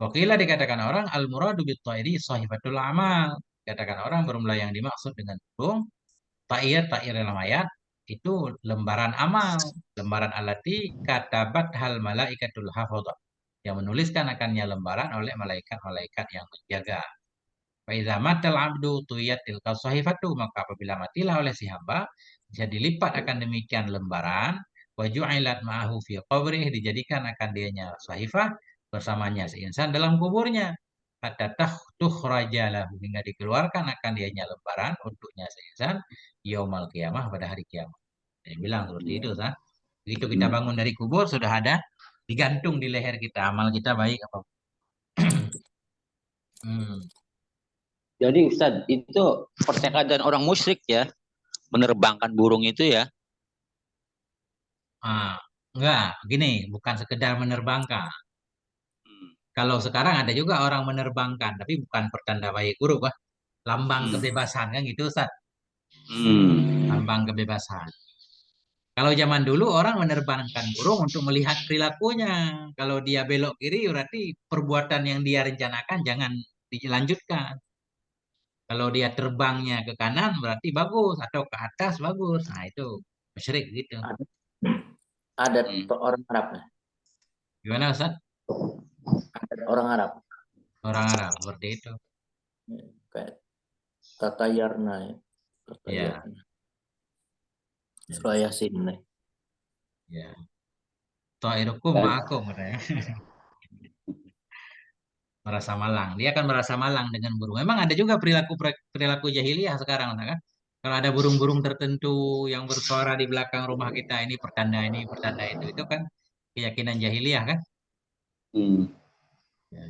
Wakilah dikatakan orang al-muradu bit-ta'iri sahifatul amal. Dikatakan orang bermula yang dimaksud dengan burung ta'ir dalam ayat itu lembaran amal, lembaran alati katabat hal malaikatul hafadhah, yang menuliskan akannya lembaran oleh malaikat-malaikat yang menjaga. Fa idza matal abdu tuyatil kasahifatu, maka apabila matilah oleh si hamba, bisa dilipat akan demikian lembaran, wa ju'ilat ma'ahu fi qabrih, dijadikan akan dianya sahifah bersamanya seinsan dalam kuburnya. Hatta tukhraja lahu, hingga dikeluarkan akan dianya lembaran untuknya seinsan yaumal qiyamah, pada hari kiamat. Saya bilang seperti itu, sah. Begitu kita bangun dari kubur sudah ada digantung di leher kita amal kita baik apa. Jadi Ustadz, itu pertekadaan orang musyrik ya, menerbangkan burung itu ya. Enggak, gini, bukan sekedar menerbangkan. Kalau sekarang ada juga orang menerbangkan, tapi bukan pertanda baik buruk, Pak. Lambang kebebasan kan gitu, Ustaz. Lambang kebebasan. Kalau zaman dulu orang menerbangkan burung untuk melihat perilakunya. Kalau dia belok kiri berarti perbuatan yang dia rencanakan jangan dilanjutkan. Kalau dia terbangnya ke kanan berarti bagus, atau ke atas bagus. Nah, itu musyrik gitu. Ada orang Arab. Gimana, Ustaz? Ada orang Arab. Orang Arab seperti itu. Kayak tatayarna ya. Tatayarna. Surah Yasin nih. Ya. Ta'irukum ma'akum katanya. Merasa malang. Dia akan merasa malang dengan burung. Memang ada juga perilaku jahiliyah sekarang, kan? Kalau ada burung-burung tertentu yang bersuara di belakang rumah kita, ini, pertanda itu kan keyakinan jahiliyah, kan? Ya.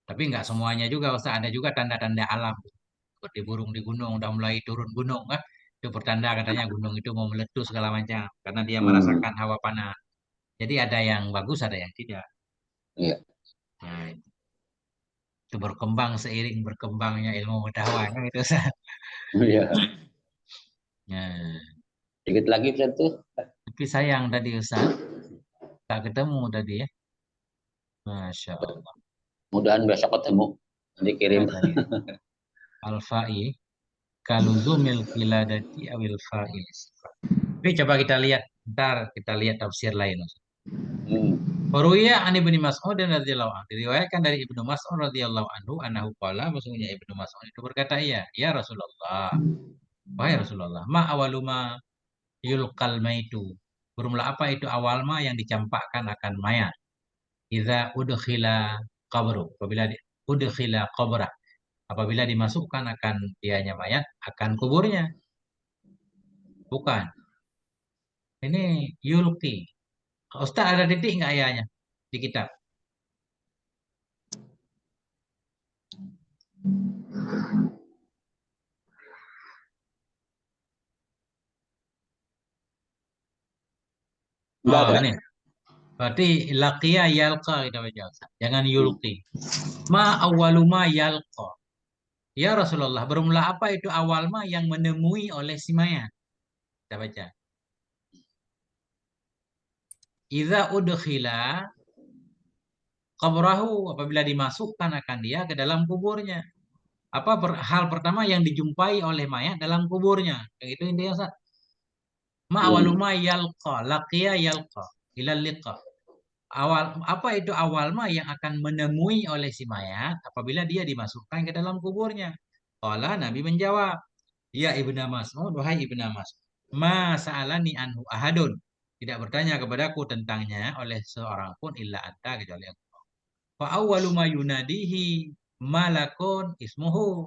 Tapi nggak semuanya juga, Ustaz. Ada juga tanda-tanda alam. Seperti burung di gunung, udah mulai turun gunung, kan? Itu pertanda katanya gunung itu mau meletus segala macam. Karena dia merasakan hawa panas. Jadi ada yang bagus, ada yang tidak. Iya. Nah, itu berkembang seiring berkembangnya ilmu pengetahuan, kan itu, Ustaz. Iya. Nah, Dikit lagi Ustaz tuh. tapi sayang tadi, Ustaz, tak ketemu tadi ya. Masya Allah. Mudahan besok ketemu. Nanti kirim. Tadi al-fa'i kaluzumil qiladati awil fa'il. Tapi coba kita lihat, ntar kita lihat tafsir lain, Ustaz. Waruya an Ibnu Mas'ud radhiyallahu anhu. Diriwayatkan dari Ibnu Mas'ud radhiyallahu anhu annahu qala, maksudnya Ibnu Mas'ud itu berkata, ya Rasulullah, wahai Rasulullah, ma awaluma yulqal maitu. Bermula apa itu awal ma yang dicampakkan akan mayat? Idza udkhila qabru, apabila udkhila qabra, Apabila dimasukkan akan dianya mayat, akan kuburnya. Bukan. Ini yulki. Ustaz ada titik nggak ayahnya di kitab? Enggak Oh, ada. ini. Berarti laqiya yalqa kita baca, Ustaz. Jangan yulqi. Ma awwalu ma yalqa. Ya Rasulullah, bermula apa itu awal ma yang menemui oleh si mayat? Kita baca. Idza udkhila qabrahu, apabila dimasukkan akan dia ke dalam kuburnya. Apa hal pertama yang dijumpai oleh mayat dalam kuburnya? Yang itu intinya, Ustaz. Ma awwalu ma yalqa, laqiya yalqa, ilal liqa. Awal apa itu awal ma yang akan menemui oleh si mayat apabila dia dimasukkan ke dalam kuburnya? Qala Nabi menjawab, ya Ibnu Mas'ud, wahai Ibnu Mas'ud, ma sa'alani anhu ahadun. Tidak bertanya kepadaku tentangnya oleh seorang pun illa anta kecuali aku. Fa awwalu ma yunadihi malakun ismuhu.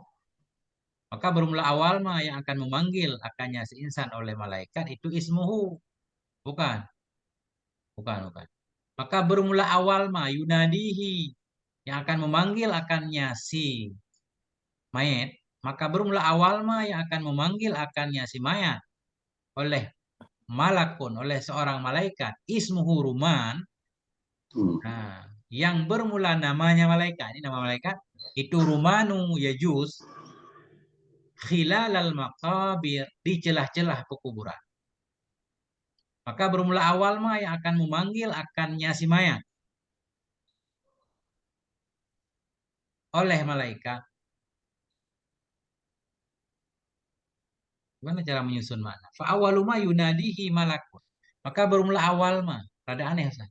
Maka bermula awal ma yang akan memanggil akannya si insan oleh malaikat itu ismuhu. Bukan, bukan. Maka bermula awal ma yunadihi yang akan memanggil akannya si mayat. Maka bermula awal ma yang akan memanggil akannya si mayat oleh malakun, oleh seorang malaikat. Ismuhu Ruman. Nah, yang bermula namanya malaikat. Ini nama malaikat. Itu Rumanu Yajus. Khilalal maqabir. Di celah-celah pekuburan. Maka bermula awal ma yang akan memanggil akannya si mayat oleh malaikat. Gimana cara menyusun makna? Fa'awalu ma yunadihi malakun. Maka bermula awal ma. Rada aneh, Ustaz.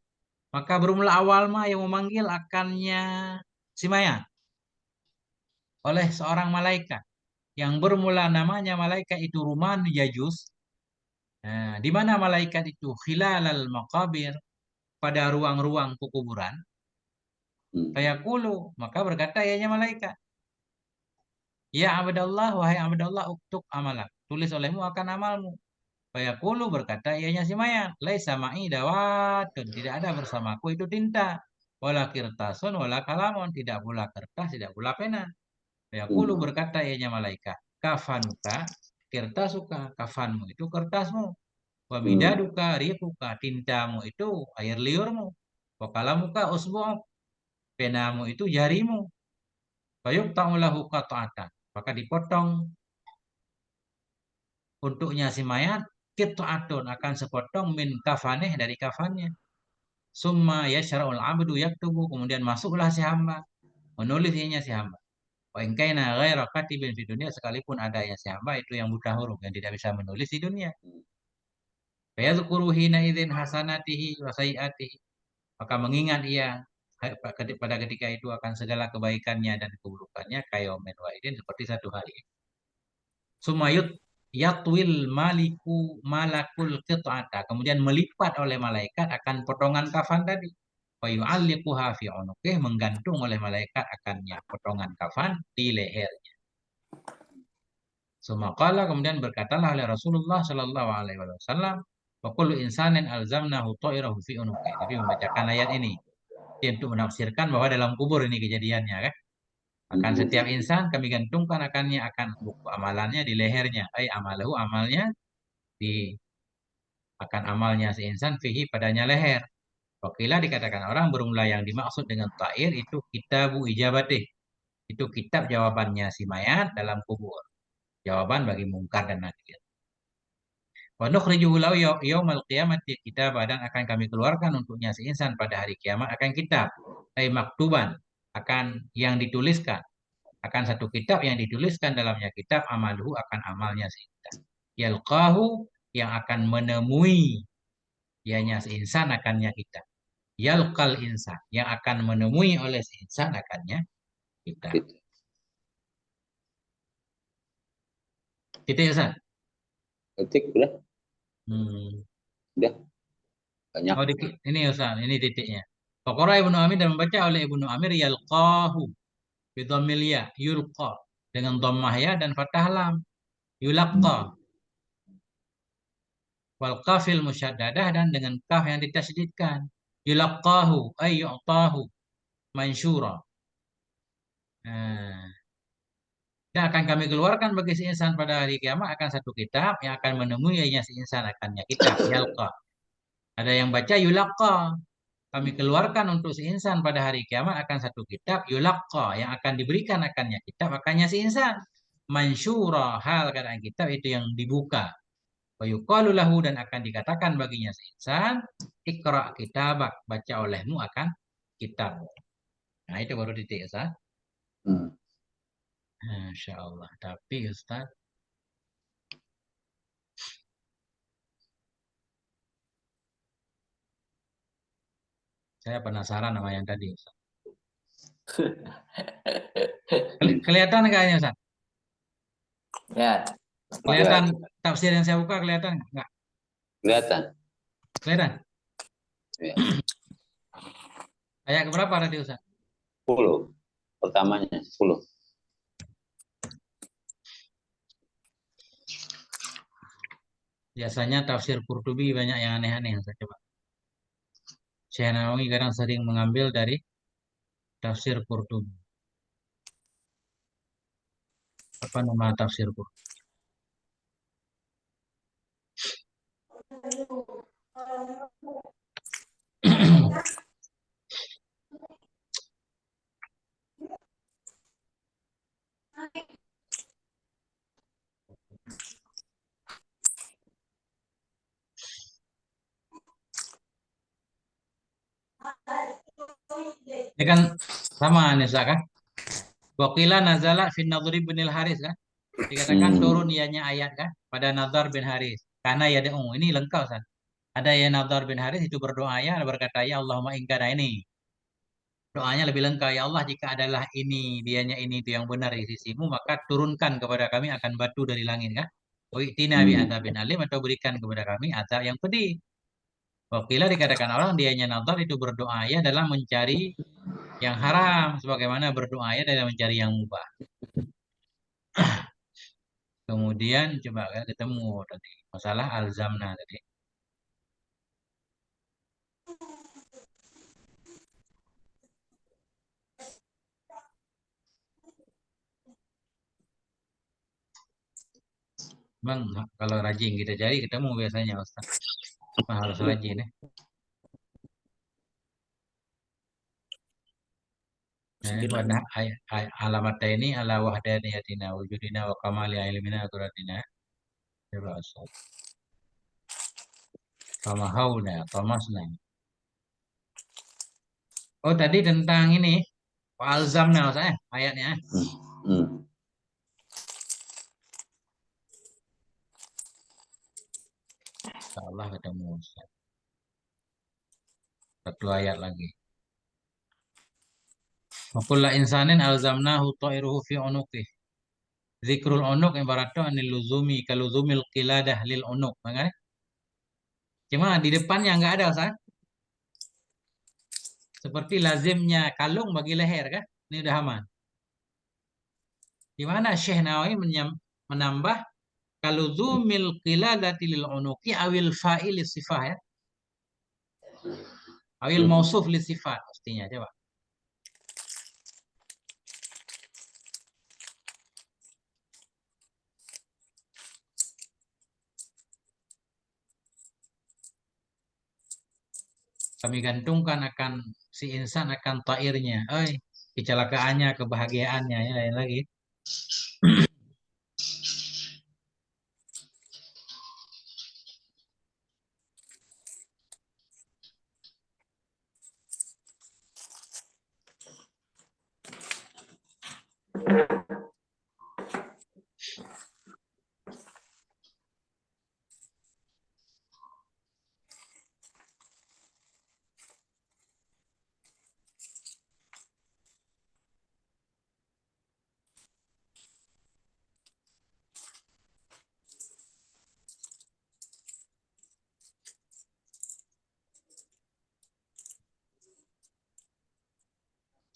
Maka bermula awal ma yang memanggil akannya si mayat oleh seorang malaikat. Yang bermula namanya malaikat itu Ruman Yajus. Nah, di mana malaikat itu? Khilalal maqabir. Pada ruang-ruang pekuburan. Fayaqulu. Maka berkata ianya malaikat. Ya abdallah, wahai abdallah, uktuk amalak. Tulis olehmu akan amalmu. Fayaqulu berkata ianya si mayat, laisa ma'i dawatun, tidak ada bersamaku itu tinta. Wala kirtasun wala kalamun, tidak pula kertas, tidak pula pena. Fayaqulu berkata ianya malaikat, kafanuka kirtasuka, kafanmu itu kertasmu. Wa midaduka riquka, tintamu itu air liurmu. Wa kalamuka usbu'uk, penamu itu jarimu. Fayuqta'u lahu qat'atan, maka dipotong untuknya si mayat qit'atun akan sepotong min kafaneh dari kafannya. Summa yashra'ul abdu yaktubu, kemudian masuklah si hamba menulisnya si hamba. Wa in kana ghaira katibin di dunia, sekalipun ada yang si hamba itu yang buta huruf yang tidak bisa menulis di dunia. Fa yadhkuru hina idzin hasanatihi wa sayiatihi, maka mengingat ia pada ketika itu akan segala kebaikannya dan keburukannya kayomen wa'idin, seperti satu hari. Sumayut yatwil maliku malakul qit'ata, kemudian melipat oleh malaikat akan potongan kafan tadi. Wa yu'alliquha fi unuqih, menggantung oleh malaikat akannya potongan kafan di lehernya. Sumakala, kemudian berkatalah oleh Rasulullah Shallallahu Alaihi Wasallam, wa kullu insanin alzamnahu ta'irahu fi unuqih. Tapi membacakan ayat ini untuk menafsirkan bahwa dalam kubur ini kejadiannya, kan? Akan setiap insan kami gantungkan akannya akan buku amalannya di lehernya. Ay amalahu, amalnya di akan amalnya si insan fihi padanya leher. Wakila dikatakan orang, bermula yang dimaksud dengan ta'ir itu kitabu ijabatih. Itu kitab jawabannya si mayat dalam kubur. Jawaban bagi mungkar dan nakir. Wa nukhrijuhu lahu yaumal qiyamati kitab, dan akan kami keluarkan untuknya si insan pada hari kiamat akan kitab. Ay maktuban, akan yang dituliskan. Akan satu kitab yang dituliskan dalamnya kitab amaluhu, akan amalnya si insan. Yalqahu, yang akan menemui ianya si insan akannya kitab. Yalqal insan, yang akan menemui oleh si insan akannya kitab. Gitu ya, Ustaz? Titik udah, Hmm. udah banyak. Oh, ini Ustaz, ini titiknya. Pokoknya Ibnu Amir, dan membaca oleh Ibnu Amir yalqahu bidhammil ya, yulqa. dengan dhammah ya dan fathah lam. Yulaqqa. Wal kafil musyaddadah dan dengan kaf yang ditasydidkan. Yulaqqahu ay yu'tahu mansyura. Nah, dan akan kami keluarkan bagi si insan pada hari kiamat akan satu kitab yang akan menemui si insan akannya kitab yalqa. Ada yang baca yulaqqa. Kami keluarkan untuk si insan pada hari kiamat akan satu kitab yulaqqa yang akan diberikan akannya kitab akannya si insan. Mansyura hal keadaan kitab itu yang dibuka. Wa yuqalu lahu dan akan dikatakan baginya si insan ikra kitabak baca olehmu akan kitab. Nah itu baru titik Ustaz. Masya Allah. Tapi Ustaz saya penasaran sama yang tadi Ustaz. Kelihatan nggak ini Ustaz? Lihat. Kelihatan tafsir yang saya buka kelihatan nggak? Kelihatan. Kelihatan? Ya. Ayat berapa tadi Ustaz? 10. Pertamanya 10. Biasanya tafsir Qurtubi banyak yang aneh-aneh yang saya coba. Syekh Nawawi kadang sering mengambil dari tafsir Qurtubi. Apa nama tafsir Qurtubi? Ini kan sama nih Ustaz kan? Waqila nazala fin Nadhr bin Haris kan? Dikatakan turun ianya ayat kan pada Nadhr bin Haris. Karena ya ini lengkap Ustaz. Ada ya Nadhr bin Haris itu berdoa ya berkata ya Allahumma ingkana ini. Doanya lebih lengkap ya Allah jika adalah ini dianya ini itu yang benar di sisimu maka turunkan kepada kami akan batu dari langit kan? Wi'tina bi adzabin alim atau berikan kepada kami azab yang pedih. Wakila dikatakan orang dianya Nadhr itu berdoa ya dalam mencari yang haram sebagaimana berdoa ya dalam mencari yang mubah. Kemudian coba ketemu tadi masalah alzamna tadi. Bang, kalau rajin kita cari ketemu biasanya Ustaz. Harus rajin ya. Pada alamat ini ala wahdaniyatina wujudina wa kamali ilmina quratina. Coba Ustaz. Famahauna, famasna. Oh tadi tentang ini alzamna Ustaz ayatnya. Insyaallah ketemu Ustaz. Satu ayat lagi. Wa kullu insanin alzamnahu ta'iruhu fi unuqih. Zikrul unuk ibaratnya anil luzumi kaluzumil qiladah lil unuk, kan? Cuma di depannya nggak ada Ustaz. Seperti lazimnya kalung bagi leher kan? Ini udah aman. Di mana Syekh Nawawi menambah kaluzumil qiladati lil unuki awil fa'il sifah ya. Awil mausuf li sifat pastinya coba. Kami gantungkan akan si insan akan tairnya, kecelakaannya, kebahagiaannya, ya lain lagi.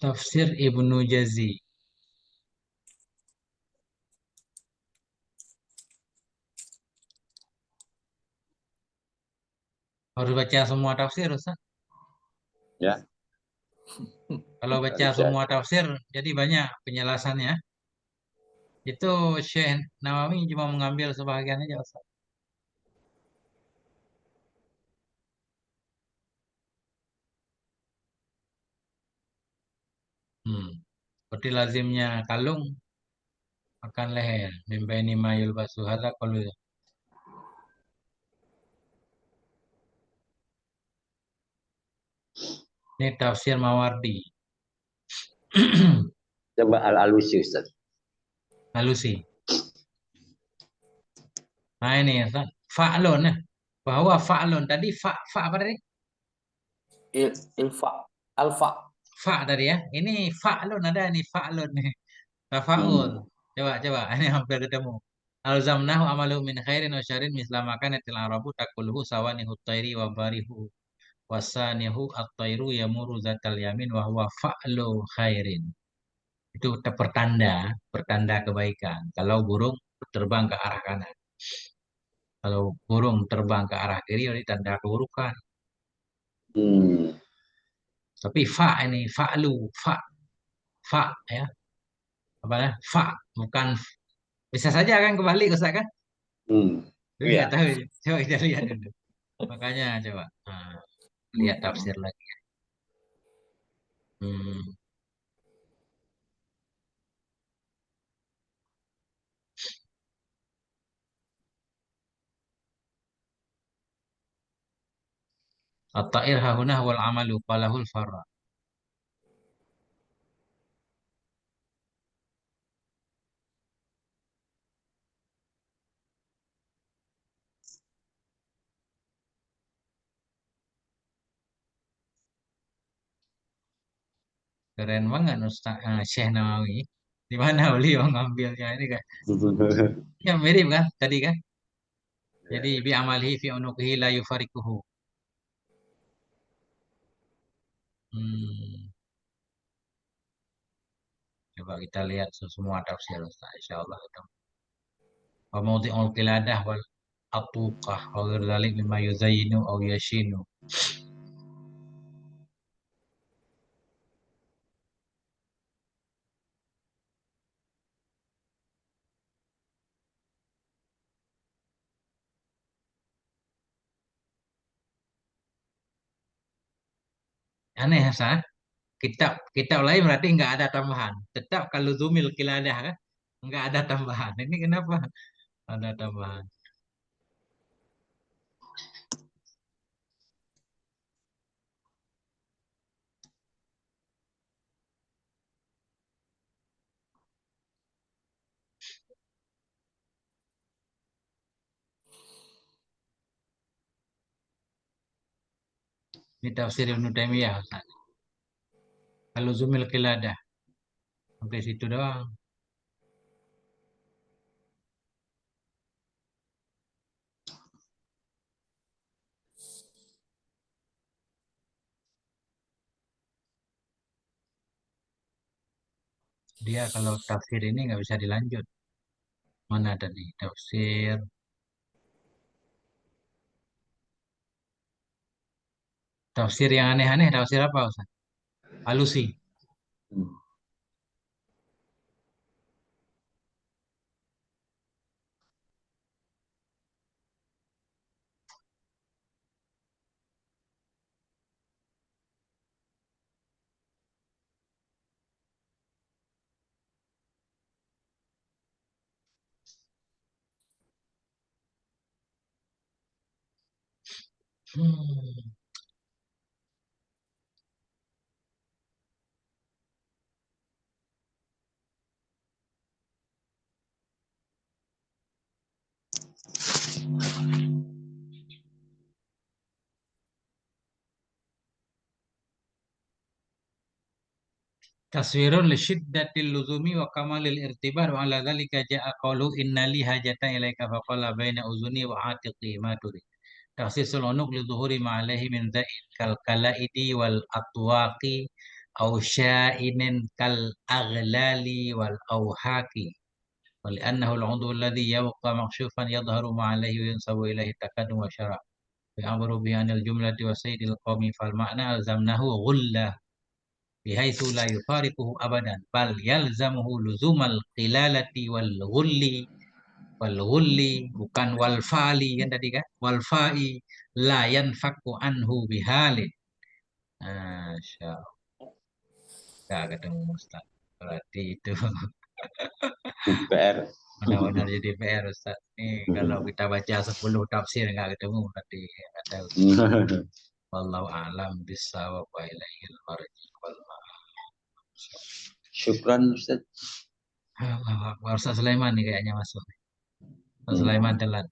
Tafsir Ibnu Jazi. Harus baca semua tafsir, Ustaz. Ya, Kalau baca harus semua ada. tafsir, jadi banyak penjelasannya. Itu Syekh Nawawi cuma mengambil sebagian aja, Ustaz. Hmm. Seperti lazimnya kalung akan leher. Mimbaini mayul basuhada kalau ini tafsir Mawardi. Coba Al-Alusi Ustaz. Lalu sih. Nah ini ya, Ustaz. Fa'lun ya. Bahwa fa'lun tadi fa apa tadi? Ilfa. Alfa. Fa tadi ya. Ini fa'lun ada nih fa'lun nih. Tafa'ul. Hmm. Coba. Ini hampir ketemu. Alzamnahu amalu min khairin wa syarrin misla makanatil arabu takuluhu sawanihu tayri wa barihu wasanihu at-tayru yamuru zatal yamin wa huwa fa'lu khairin. Itu pertanda kebaikan. Kalau burung terbang ke arah kanan. Kalau burung terbang ke arah kiri, ini tanda keburukan. Hmm. Tapi fa ini fa'lu, fa ya. Apa ya? Fa bukan bisa saja kan kebalik Ustaz kan? Hmm. Tapi nggak Iya. tahu. Coba kita lihat dulu. Makanya coba lihat tafsir lagi. Hmm. At-ta'ir hahunah wal amalu qalahul farra. Keren banget Ustaz Syekh Nawawi. Di mana beliau ngambilnya ini kan? Ya mirip kan tadi kan? Ya. Jadi bi amalihi fi unuqihi la yufarikuhu. Hmm. Coba kita lihat semua tafsir Ustaz. Insyaallah kita. Wa mawdi'ul qiladah wal atuqah wa ghairu dzalik mimma yuzayyinu aw yashinu. Aneh ya, Ustaz. Kitab kitab lain berarti nggak ada tambahan. Tetap kalau zumil qiladah kan nggak ada tambahan. Ini kenapa ada tambahan? Ini tafsir Ibnu Taimiyah Ustaz. Kalau zumil qiladah sampai situ doang. Dia kalau tafsir ini nggak bisa dilanjut. Mana tadi tafsir yang aneh-aneh tafsir apa Ustaz? Alusi. Hmm. Hmm. Taswirun li syiddatil luzumi wa kamalil irtibar wa ala dzalika ja'a qawlu inna li hajatan ilaika faqala baina uzuni wa atiqi ma turid. Takhsisul unuq li dhuhuri ma alaihi min dha'in kal kalaidi wal atwaqi aw sya'inin kal aghlali wal awhaqi. ولأنه العضو الذي يبقى مكشوفا يظهر ما عليه وينسب إليه التقدم والشرع amru bi anil jumlati wa sayyidil qawmi fal ma'na alzamnahu ghullah bihaitsu la yufariquhu abadan bal yalzamuhu luzumal qilalati wal ghulli bukan wal fali kan tadi kan wal fa'i la yanfaku anhu bihalin. Masya Allah, ketemu Ustaz. Berarti itu PR. benar-benar jadi PR Ustaz. Nih kalau kita baca 10 tafsir nggak ketemu berarti nggak tahu. Wallahu a'lam bissawab wa ilaihil marji wal ma'ab. Syukran Ustaz. Allahu Akbar. Ustaz Sulaiman nih kayaknya masuk. Ustaz Sulaiman telat.